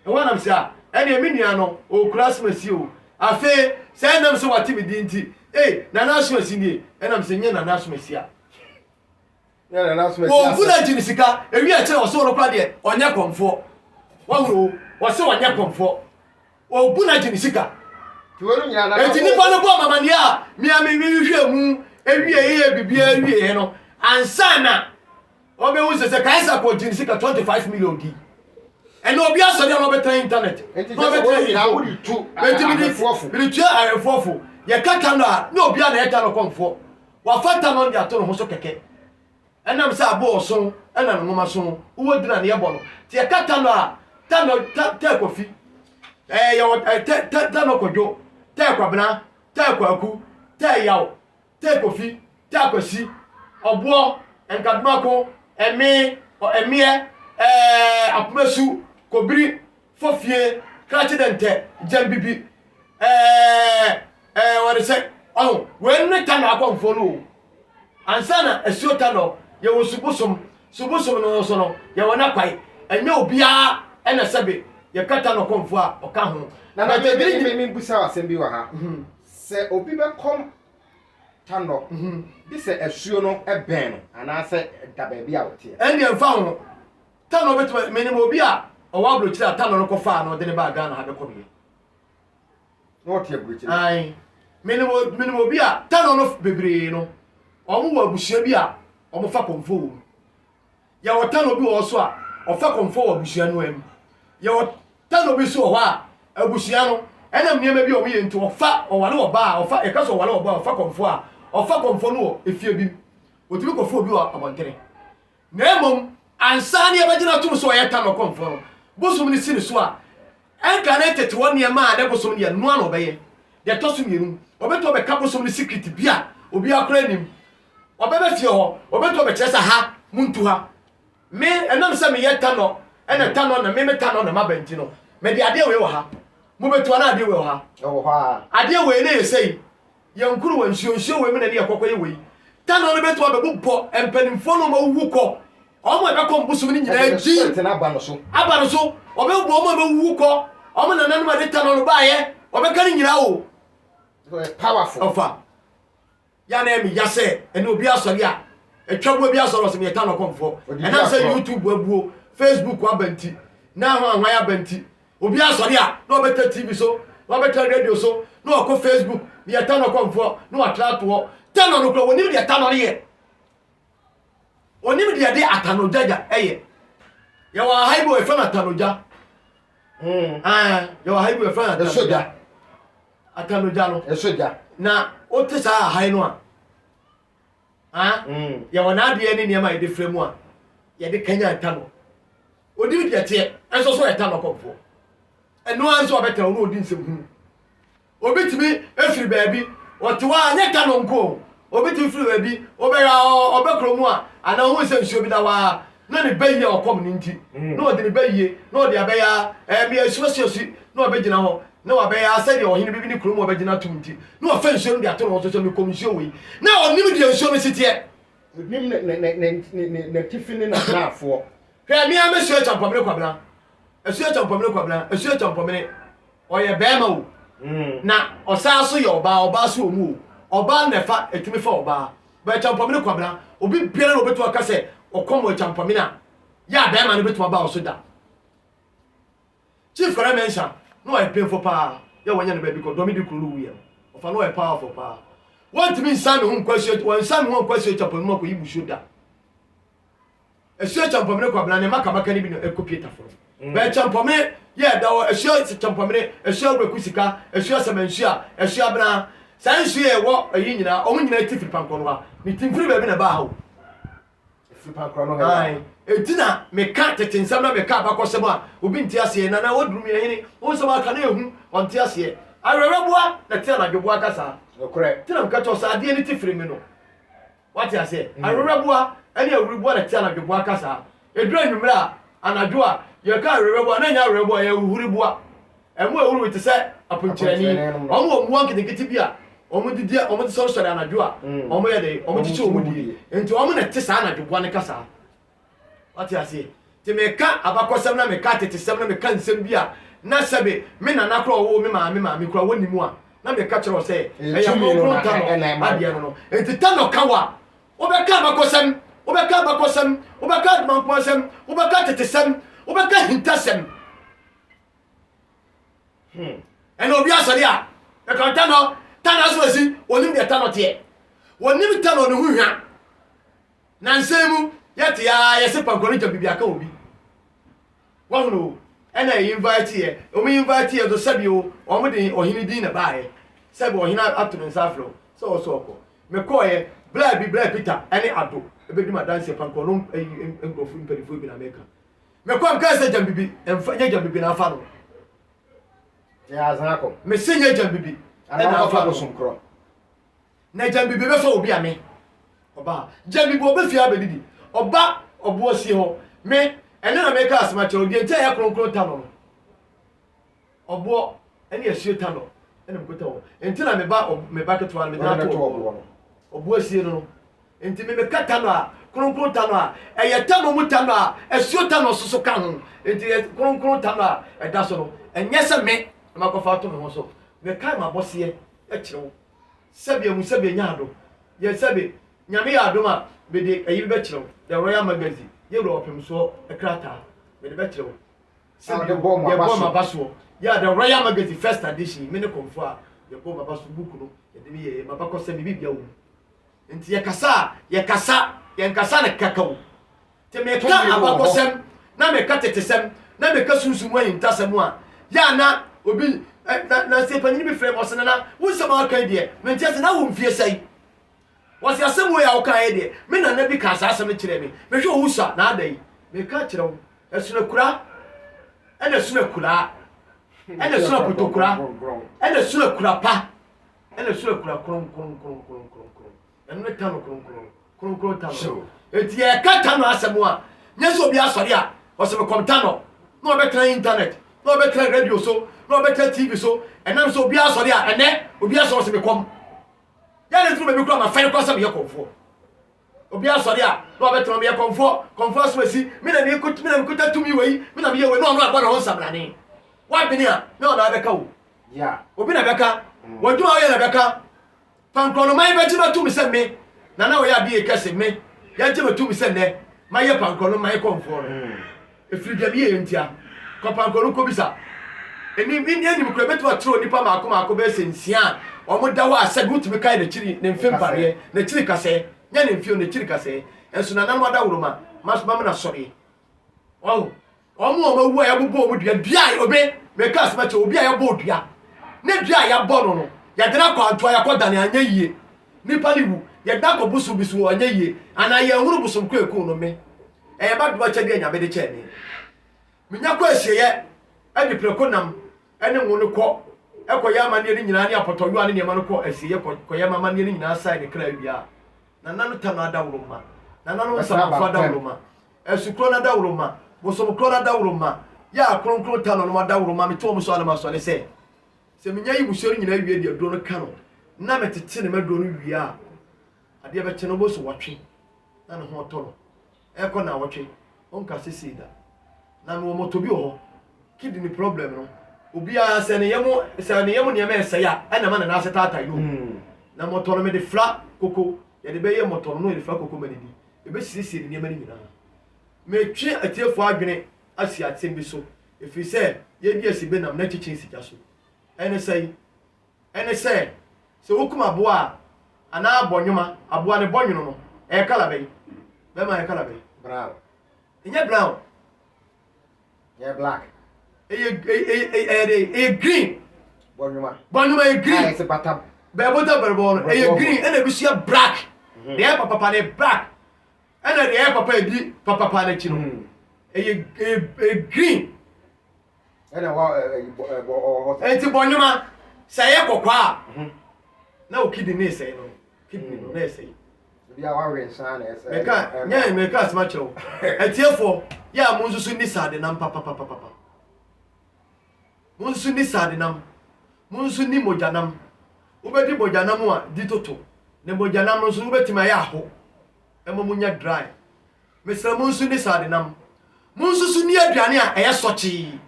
e wanam se a ene me nua no o Christmas o afe say nam se wati bi dinti na Christmas ni enam se nya na Christmas a ya na Christmas o bula jini sika ewi a kire o se wono kura de onya komfo wawro o se onya komfo o bula jini sika ti wonu nya na enti nipa no bo mama ne a mi a me hwehwe mu ewie bibia ewie no ansana o be wu se kaisa ko jini sika 25 million di and no be asori no better internet no better na wuri tu bi tu arefofo ye kaka no a no bia na eta no konfo wa fata no dia to no so keke enam sa abo so ena no ngoma so wo dina ne yebo no ti ye kaka no a ta no ta kofi ye ta no kojo ta kwabna ta kwaku ta yawo ta kofi ta kwasi obo enkadmako emie apumesu kobiri fofie kratidente jambibi what is it oh when we tan akonfo no ansana esuota no ye wo subusom no so no ye wona kwai enya obia ena sebe ye kata no konfo a oka ho na me busa wasem bi wa ha se obi be kom tando bi se esuo no eben no ana se da ba bi a wote eni emfa ho tano beto menim obi a o wa blo kira tano no kofa no de ne ba Ghana ha be komi no wote blo kira ai menim obi a tano no bebre no o mu wa busia bi a o mo fa konfo ya wo tano bi wo so a o fa konfo wa busia no am ya wo tano bi so ho a abusia no enam niam bi o ye nti o fa o wale o ba o fa e ka so wale o ba o fa konfo a o fa konfo no efie bi o tibi konfo bi o abontere na emom ansani abagina tum so yeta no konfo bosum ni sini so a enka na tete woni ma ade bosum ni no ano beye de tosu mienu obeto be ka bosum ni secret bia obi akora nim obebe fie ho obeto be kyesa ha muntu ha me enam se me yeta no ene ta no na me meta no na mabanti no me de ade we wo ha mo beto na ade we wo ha ade we na yesei yankuru wansuonsuo we me na ne yakokoye we ta no beto abebo empanimfo no ma wuko omo ebe ko mbusum ni nyina ji na aba no so obe bo omo be wu ko omo na nanu ma de ta no ba ye obe kan nyina o powerful ofa ya na emi ya se ene obi asori a etwabo bi asori so me ta no komfo ena se YouTube abuo Facebook abanti na ho anwa ya abanti obi asori a na obe ta TV so na obe ta radio so na okọ Facebook me ta no komfo na atrato ta no kro woni de ta no ye onim dia de atanojaja eye ya wa haibo e fa na atanoja ya wa haibo e fa na atanoja atanoja no esoja na otisa hai no ya wa na de ni niam a de fremu a ya de kanya atano odim dia te enso so etano komfo eno anso obeta no odi nsem hu obetimi efiri baabi otiwa anya tano nko obetimi firi baabi obekromu a ana hu se nsuo bi da wa na ne bayi okom ni nti na odi ne bayi na odi abaya mi asuasuasi na obegina ho na wabaya asedi ohine bibi ni kromu obegina tum nti na ofa nsuo ndi ato no so mi komisio we na onim di nsuo no sitie nim ne tifini na nafo hwe mi amesuo champomene kwabna esuo champomene oye bema wo na osaso ye oba so omu oba nefa etumi fa oba ba champomene kwabna obi biara no beto aka se okomo champomena ya bema no beto ba osoda chief kora mention no I pay for pa ya wanya no baby ko domi di kuru wi ofa no e powerful pa want me san me hu kwasio wan san me hu kwasio champomena ko yibu shoda esuo champomene kwabna ne makamaka ni bi no ekopie tafo ba champomene ya da esuo champomene esuo bekusika esuo semensia esuo bna Sansu ye wo ayi nyina o nyina ti fipankro no ha ni timfiri ba bi na ba ha fipankro no ha ai etina me ka tetensam na me ka abakosem a obi nti ase na wodrum ye hini wo so aka na ehu on ti ase arereboa na ti na dwoboa kasa okure tina me ka to sa ade ni tifiri mi no wati ase arereboa ani awureboa na ti na dwoboa kasa edru anwumra anadwo a ye ka arereboa na nya arereboa ye uhuriboa emu ewuru ti se aponkyerani omo omuwa nkitikiti bia omo didi omo so so anadwo a omo ye de omo chichi omo di enti omo na ti sa anadwoboa ne kasa wati ase ti me ka abakosem na me ka tetesem na me ka nsem bia na sebe me na nakro wo me ma me kura woni mu a na me ka kire o se eya mo tano ade no enti tano kawa obeka abakosem obeka admankosem obeka tetesem obeka hintasem eno obi asori a e ka tano so asi onim de tano te onim tano no huhwa na nsemu yeti ya yesi pankoni to bibia ka obi wono ena invite ye o mi invite ye do sabi o mo de ohini din na baaye sabi ohina atunu nsafro so ko me ko ye bla Peter ene ado ebedi ma dance pankono engofu impedifo bi na meka me ko am ka se jambibi emfa nya jambibi na afa no ya azako me se nya jambibi ana afa do sonkro na jambibi be fa obi ame oba jambibi obe fi abedidi oba obo si ho me ene na meka asma che odi ente ya kronkron tano no obo ene asio tano ene mkota ho ente na me ba ketwa me na to obo asi no ente me meka tano a kronkron tano a eye tano mu tano a asio tano soso ka ho ente kronkron tano a eda so no enye se me makofa to me ho so me kai ma bose e kirewo sabe mu sabe nyaado ye sabe nyame ya adoma be de ayi be kirewo the Royal Magazine ye ro opem so ekrata me de be kirewo sabe de bom abaso ya the Royal Magazine first edition me ne konfo a ye bom abaso book no ye de ye mabako se me bibia wo enti ye kasa na kakao te me ka abako sem na me ka tetesem na me ka sunsumu ayi ntasem a ya na obi na se panyi bi frame osena na wo se ma ka die me ntia se na wo mfie sai wo se asem wo ya wo ka die me na na bi ka sa asem kire me me hwe wo sa na adai me ka kire wo esuna kura ene suna kura ene suna potokura ene suna kura pa ene suna kura kron ene tano kron tano eti e ka tano asem a nyeso obi asori a wo se me komtano no obetra internet no obetra radio so no better TV so and now so bia sorry and then obia so me come ya le tru me kura ma fine kwasa me yakonfo obia sorry no better me yakonfo so si me na me kuta tumi wei me na me ye we no agba na ho sabrane wa bini a me ona beka wo ya obi na beka wadu a ye na beka pankrono mai be jima tumi se me na wo ya bi e kase me ya jima tumi se ne mai ye pankrono mai konfo no efiri dia bi ye ntia ko pankrono ko bisa eni mkura betu atro nipa maako be sensia omo dawo asabi utumi kai na chiri ne mfempare na chiri kase nya ne mfio na chiri kase enso na nanu adawuruma masba na sori wow omo wu ya bobo omo dua obe meka asma che obi ya bo dua ne dua ya bo no ya dena kwa anto ya koda ne anya yie nipa liwu ya da ko busu bisu anya yie ana ya huru busu kweku no me e ba do cha de nya be de che ni minya kwa ehye adi prekonam ene ngone ko ekoya amane ni nyina ne apotoyo ane ne ma no ko asiye koya amane ni nyina sai ne kra bia na nanu tano adawroma na nanu sabafa adawroma esukro na adawroma bosomkro na adawroma ya kronkro tano no adawroma me to mo so ale ma so ne se minya yi busori nyina wie de do no ka no na metete ne medo no wie a ade be che no bo so watwe na ne ho to no eko na watwe onka sisi da na me wo motobi ho kidney problem no obi a se ne yemo ne me se ya ana ma na aseta yo na motor me de fla koko ye de be ye motor no de fla koko manidi e be sisi ne ma ni nyina me twe atiefo adwene asi atem bi so efi se ye di asi be nam na chichi sika so ene se se okuma boa ana abonwuma aboa ne bonwunu no e kala be ma e kala be brown inye brown yeah black green bonuma e green ah ese batam bɛbota bɛrɛbɔ no ɛyɛ green ɛna bisia black deɛ papa ne black ɛna deɛ papa edi papa na chi no ɛyɛ green ɛna wa enti bɔnyuma sɛ yɛ kokwa na o kidney sɛ no kidney no na sɛ bia wa rensan na ɛsɛ meka asma kyerɛw atiefo ya mo nsusu ni sade nam papa mo nsusu ni sade nam mo nsusu ni mojanam ubedi mojanam a di toto ne mojanam no nsusu ubetima ya ho emo munya dry mesra mo nsusu ni sade nam mo nsusu ni aduane a ɛyɛ sɔkye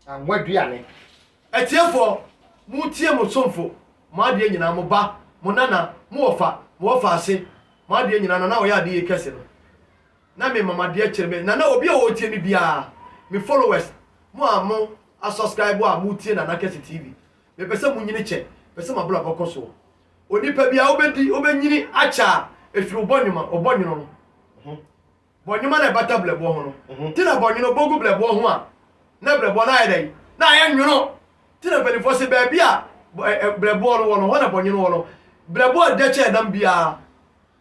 anwa aduane atiefo mo tie mo somfo mo ade nyina mo ba mo nana mo wofa ase mo ade nyina na wo ya ade kese no na me mama de kyerɛ me na obi a wo tie ni bia me followers mo a subscribe a mo tie na Kese TV me pese mo nyini kyɛ pese ma bla bɔkɔ so onipa bia obenyini acha efiri obonwuno no bɔnwuma na bata blebo ho no ti na bɔnwuno bogu blebo ho a na blebo na ayɛ na ayɛ nwuno ti na bɛni fo se ba bia blebo no wo na bɔnwuno wo no blebo de kyɛ dam bia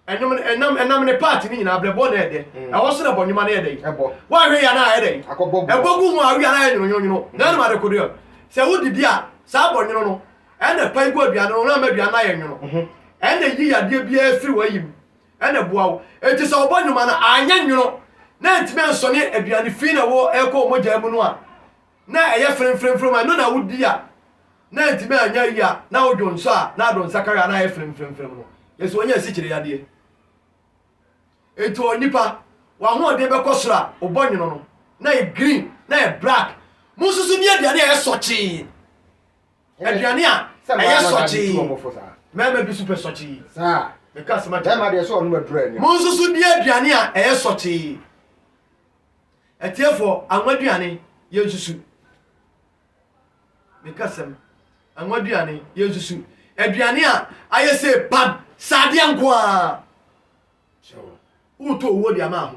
enam ne part ni nyina blebo na ede ɛwɔ so na bɔnwuma na ede wa hwe ya na ede ebogu mu awi na ayɛ nwuno na na ma de kodo sɛ wo didi a sa bɔnwuno no ɛna pai go aduane no na ma aduane ayɛ nwuno ɛna yi yade bia firi wayim ɛna boawo enti sɛ obɔnwuma na anya nwuno na ntime nsɔne aduane fi na wo ɛkɔ mogya mu no a na ɛyɛ fremfremfrem ma no na wodi a na ntime anya yi a na wodwo nso a na adonsa kara na ɛyɛ fremfremfrem no yeso onya sikyire yade enti onipa wa ho ode bɛkɔ soro a obɔnwuno no na ɛ green na ɛ black mo susu ni aduane ɛyɛ sɔkye aduane a ɛyɛ sɔkye mɛma bi super sɔkye saa meka sema dama de so ɔno adura ni mo susu ni aduane a ɛyɛ sɔkye etiefo anwaduane yɛ susu meka sem anwaduane yɛ susu aduane a ayɛ sɛ pam sade anko a uto wo dia ma ho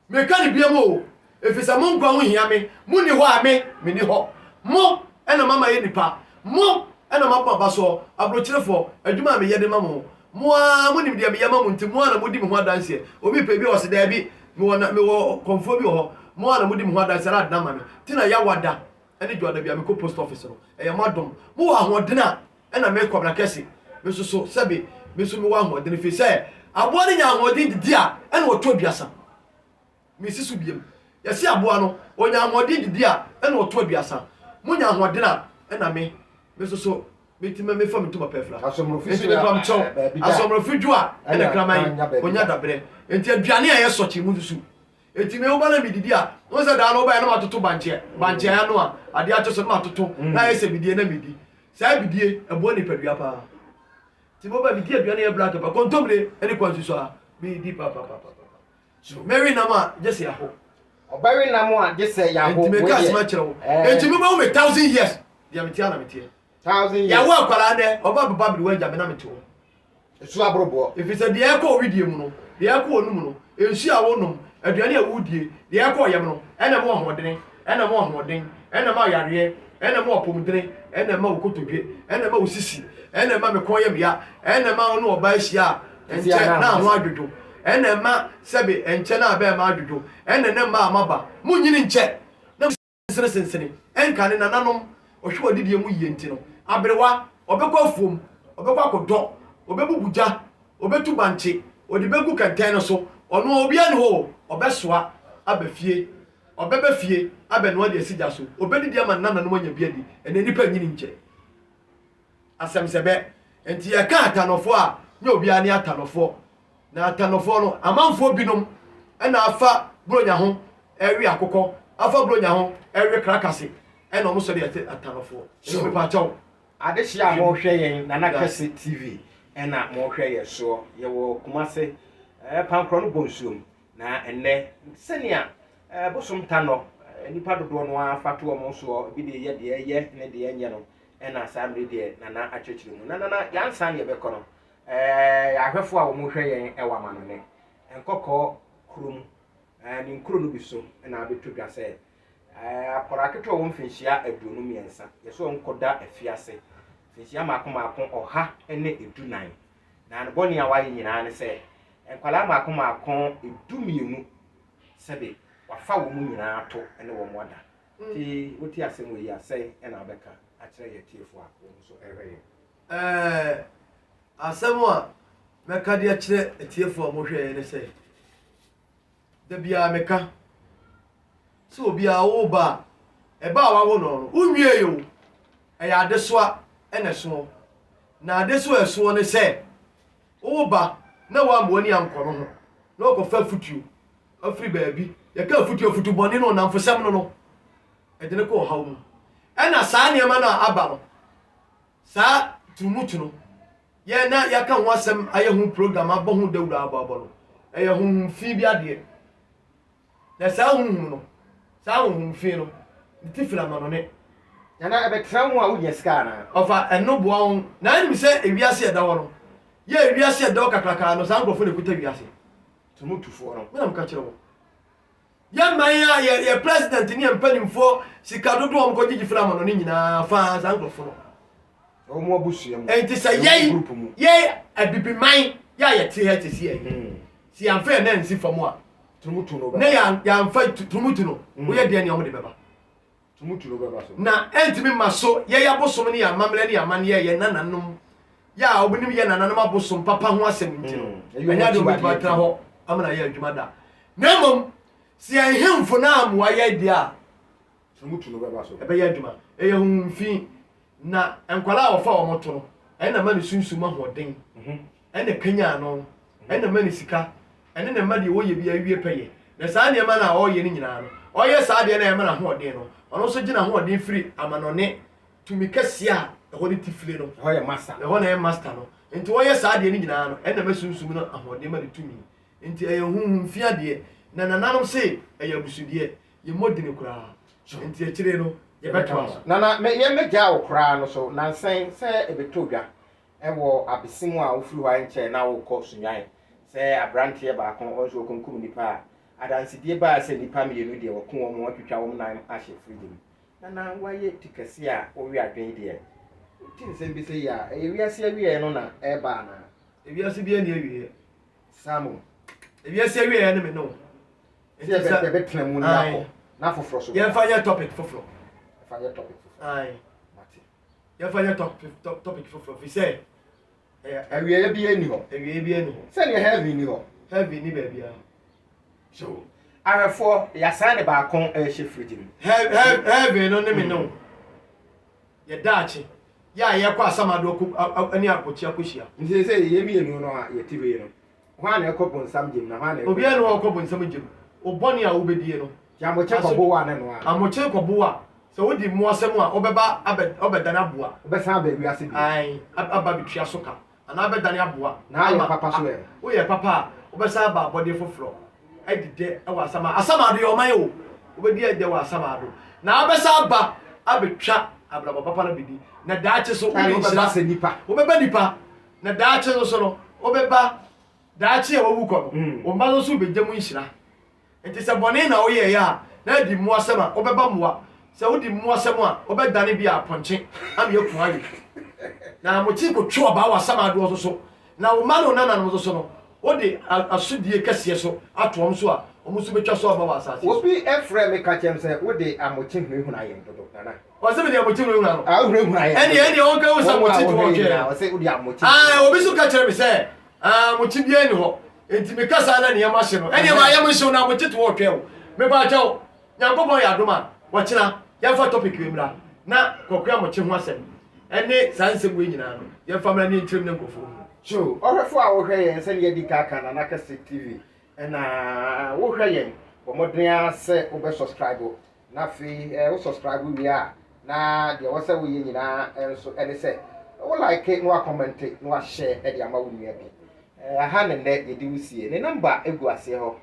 meka ni bia mo efisa mo nkwa ho hia me mo ni ho a me ni ho mo ɛna mama yɛ nipa mo ɛna mapa ba so abrokyerefo adwuma me yɛde ma mo mo nim dia me yɛ ma mo nti mo ana modi me ho adanse obi pe bi o se da bi me wo konfo bi ho mo ana modi me ho adanse ra adna ma me ti na ya wada ɛne dwada bia me ko post office no ɛyɛ madom mo wa hodena ɛna me kɔbra kɛse me so sɛbe me so me wa hodena fi sɛ aboa ne nya hodin didi a ɛna wɔtɔ aduasa me sisu biem yɛse aboa no onya hodin didi a ɛna wɔtɔ aduasa mo nya hodena ɛna me so metima me fam tuma pefra asomrofi me fam chow asomrofi dua ɛna kraman onya dabre enti aduane a yɛ sɔkye mu dusu enti me oba na mididi a no se da no oba na matoto banche ya no a ade acho so na matoto na yɛ se bidie na midi sa bidie ebo ni padua pa ti mo ba bidie aduane yɛ black pa kontomre ɛni kwansu so a bidi pa so Mary nama just ya ho obari namo a just say ya ho enti me ka sma kyerɛw enti me ba wo me 1000 years dia metia na metie 1000 years ya wa kwala de oba baba bi wanja me na meto esu abrobo if it's a de ekɔ widie mu no de ekɔ onum no ensu a wonom aduane a wudie de ekɔ yam no ɛna mo hoɔden ɛna ma yare ɛna ma opomdene ɛna ma okotodwe ɛna ma osisi ɛna ma mekɔ yam ya ɛna ma no oba ahia enche na ho adwodwo ɛna ma sɛbe enche na aba ma adwodwo ɛna na ma amaba munyini nche na sensene ɛnka ne nananom ohwe odidie mu yie ntino abrewa obekɔ afuom obekɔ akodɔ obebubuja obetu banche odibegu kenten no so ono obi ani ho obesoa abafie obeba fie abeno ade asigya so obedidi ama nana no anya biadi ene nipa nyini nche asem sebe enti ya ka atanofo a nya obi ani atanofo na atanofo no amanfo binom ena afa bronya ho ewi akokɔ afa bronya ho ewi krakase ena omo so de atanofo so be pa chaw ade hia mo hwɛ yɛn Nana Kese TV ɛna mo hwɛ yɛ so yɛwɔ Kumase pankro no bonsuom na enne senia bosom tano nipa dodo no afato omo so bi de ye de ye ne de enye no ɛna samre de nana akyekire mu nana yansan ye bɛkɔ no ahwɛfo a mo hwɛ yɛn ɛwa ma no ne enkɔkɔ krom ni nkro no bi so ɛna abeto dwa sɛ akoraketo wo mfinhyia aduonu miensa yeso onkoda afiase mfinhyia maako ɔha ne edunan na ne bɔne a wayɛ nyinaa ne sɛ nkwalaa maako edumienu sɛbe wafa wɔn mu nyinaa ato ne wɔn wada ti woti asɛm wɔ yi asɛn na abɛka akyerɛ yɛ tiefo a wɔn nso ɛhwɛ yɛ asɛm a mɛka de akyerɛ tiefo a mohwɛ yɛ ne sɛ da biara mɛka sɛ obiara wo ba ɛba a wawo no wonwie yɛ o ɛyɛ adesoa ɛna so na adesoa ɛsoɔ ne sɛ wo ba na wa mo ani ankɔ no ho na ɔkɔfa futuo afiri baabi yɛka futuo bɔne no namfosɛm no ɛde ne kɔ ɔhaw mu ɛna saa nneɛma no a aba no saa turumutu no yɛ na yɛka ho asɛm ayɛ ho program abɔ ho dawura abɔ no ɛyɛ honhom fi bi adeɛ na saa honhom no saa honhom fi no ti fira ma no ne na ɛbɛtra ho a wonya sika na ɔfa ɛno boa ho na anim sɛ ewiase ɛda hɔ no yɛ ewiase ɛda hɔ kakraka no saa nkurɔfo ne kuta wiase tumutufoɔ no menam ka kyerɛ wo yɛ man a yɛ president ne yɛ mpanimfoɔ sika dodo ɔm kɔgyegye fira ma no ne nyinaa fa saa nkurɔfo no ɔmo abusua mu ɛnti sɛ yɛ abibiman yɛ a yɛte ha te si yɛ si yɛmfa yɛ na nsi fam a tumutu no na yɛmfa tumutu no woyɛ deɛ ne ɔmo de bɛba tumutu no bɛba so na ɛntimi ma so yɛyɛ abosom ne yɛ amammerɛ ne yɛ amanneɛ yɛ nananom yɛ a obinim yɛ nananom abosom papa ho asɛm nti no ɛnyɛ de wobɛtumi atena hɔ amana yɛ adwuma da na mmom sɛ yɛnhemfo no amoa yɛ deɛ a tumutu no bɛba so ɛbɛyɛ adwuma ɛyɛ honhomfi na nkwalaa a wɔfa wɔn to no ɛna ma ne sunsum ahoɔden ɛna kanya no ɛna ma ne sika ɛne na ma deɛ wɔyɛ bi awie pɛyɛ na saa nneɛma no a ɔyɛ no nyinaa no ɔyɛ saa deɛ na ɛma no ahoɔden no ɔno nso gyina ahoɔden firi amanɔne tumi kɛseɛ a ɛhɔ ne tifire no ɛhɔ yɛ master ɛhɔ na ɛyɛ master no nti wɔyɛ saa deɛ no nyinaa no ɛna ma sunsum no ahoɔden ma ne tumi nti ɛyɛ honhomfi adeɛ na nananom se ɛyɛ abusudeɛ yɛ mmɔdene koraa nti akyire no yɛbɛtoa so na yɛmmɛgya wo koraa no so nansan sɛ ɛbɛtɔ dwa ɛwɔ abesimu a wofiri hɔ nkyɛn na wokɔ sunwan sɛ aberanteɛ baako ɔnso ɔkunkum nipa a adansedie baa sɛ nipa mmienu deɛ wɔko wɔn atwitwa wɔn nan ahyɛ firiji mu na wayɛ tikasi a wɔwe adwen deɛ ti nsɛm bi sɛ yi a ɛyɛ wiase awie no na ɛba ana ewiase bi ani awie samu ewiase awie ne me no sɛ bɛtena mu na foforɔ so yɛmfa nyɛ topic foforɔ yɛ topic aye yɛmfa nyɛ topic foforɔ fi sɛ awie bi ani hɔ sɛdeɛ heavy ni hɔ heavy ni baabiara so ahwɛfoɔ yɛasan ne baako ɛhyɛ firiji mu heavy no ne me no yɛdaakye yɛ a yɛkɔ asamado ani akɔkyi akɔhyia nti sɛ yɛ mmienu no a yɛte wei no hɔ a na ɛkɔ bonsam gyem na hɔ a na obiara ne hɔ ɔkɔ bonsam gyem ɔbɔne a wobɛdie no yɛamɔkyɛ kɔbo a ne no a amɔkyɛ kɔbo a sɛ wodi mmoasɛm a wobɛba ɔbɛdane aboa wobɛsan aba wiase bi ae aba bitua so ka anaa bɛdane aboa na ayɛ papa so ɛ woyɛ papa a wobɛsan aba abɔdeɛ foforɔ ɛdedɛ ɛwɔ asamado yɛ ɔman o wobɛdi ɛdɛ wɔ asamado na wobɛsan aba abɛtwa abrabɔ papa no bɛdi na daakye so wobɛba nipa na daakye no so no wobɛba daakye a wawu kɔ no wo mma no nso wobɛgya mu nhyira nti sɛ bɔne na woyɛeɛ a na adi mmoasɛm a wobɛba mmoa sɛ wodi mmoasɛm a wobɛdane bi a apɔnkye ama yɛku awe na mokyi kɔtwe ɔbaa wɔ asamadoɔ so na wo ma no nananom so no wode asodie kɛseɛ so atoɔm so a ɔmo nso bɛtwa so ɔba wɔ asase obi ɛfrɛ me ka kyɛm sɛ wode amokye hunahuna ayɛ dodo nana ɔsɛ mede amokye hunahuna no hunahuna ayɛ ɛne ɔnka wo sɛ mokye te hɔ ɔsɛ wode amokye obi so ka kyerɛ me sɛ mokye biara ni hɔ enti me kasa na nneɛma hye no ɛneɛma ayɛ mo hyew na mokye te hɔ twɛ wo meba kyɛw nyankopɔn yɛ adom a wɔkyena yɛmfa topic wei mmra na kɔkora mokye ho asɛm ɛne saa nsɛm wei nyinaa no yɛmfa mmra ne nkyerɛm ne nkɔfoɔ mu so ɔhwɛfo a wohwɛ yɛn sɛne yɛdi kaka na nakɛse tv ɛna wohwɛ yɛn bɔmmɔden a sɛ wobɛ subscribe na afei wo subscribe wie a na deɛ wɔ sɛ woyɛ nyinaa nso ɛne sɛ wo like na wakɔmmɛnte na wahyɛ ɛde ama wo nua bi aha ne nnɛ yɛde wo sie ne namba egu aseɛ hɔ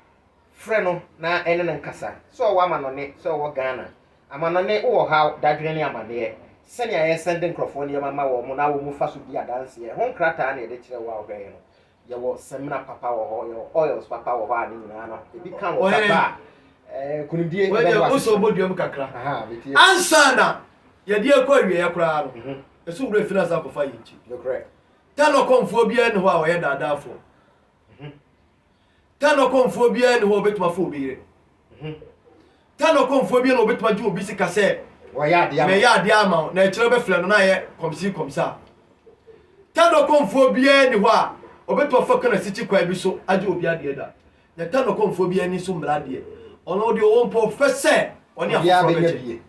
frɛ no na ɛne ne nkasa sɛ ɔwɔ amanɔne sɛ ɔwɔ Ghana amanɔne wowɔ ha dadwene ne amaneɛ sɛnea yɛsɛnde nkurɔfoɔ nneɛma ma wɔ mo na wɔ mu fa so di adanseɛ ho nkrataa na yɛde kyerɛ wo a wohwɛeɛ no yɛwɔ semina papa wɔ hɔ yɛwɔ oils papa wɔ hɔ a ne nyinaa no ebi ka wɔ papa kunimdie wo so boduam kakra ansa na yɛde akɔ awieɛ koraa no ɛsɛ wura finance akɔfa yɛ nti correct tano konfo bia ne ho a wɔyɛ daadaafo tano konfo bia ne ho obetuma fo obi tano konfo bia ne obetuma gye obi sika sɛ wɔyɛ ade ama me yɛ ade ama na ɛkyerɛ bɛfrɛ no na yɛ komsa tano konfo bia ne ho a obetuma fa kana sichi kwa bi so agye obi ade da na tano konfo bia ni so mmra de ɔno de wo mpo fɛ sɛ ɔne afoforo bɛgye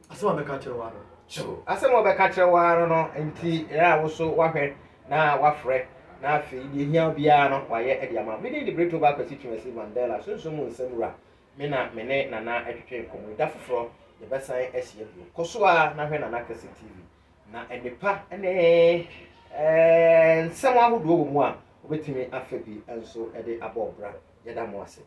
asɛm a bɛka kyerɛ wa no so asɛm a bɛka kyerɛ wa no nti ɛra wo so wahwɛ na wafrɛ na afei deɛ hia biara no wayɛ ɛde ama me de breto ba kwasi twesi Mandela so mu nsɛm wura me na me ne nana atwetwe nkɔmmɔ da foforɔ yɛbɛsan ahyia bio kɔ so a na hwɛ Nana Kɛse TV na ɛnipa ne nsɛm ahodoɔ wɔ mu a wobɛtumi afa bi nso ɛde abɔ ɔbra yɛda mo ase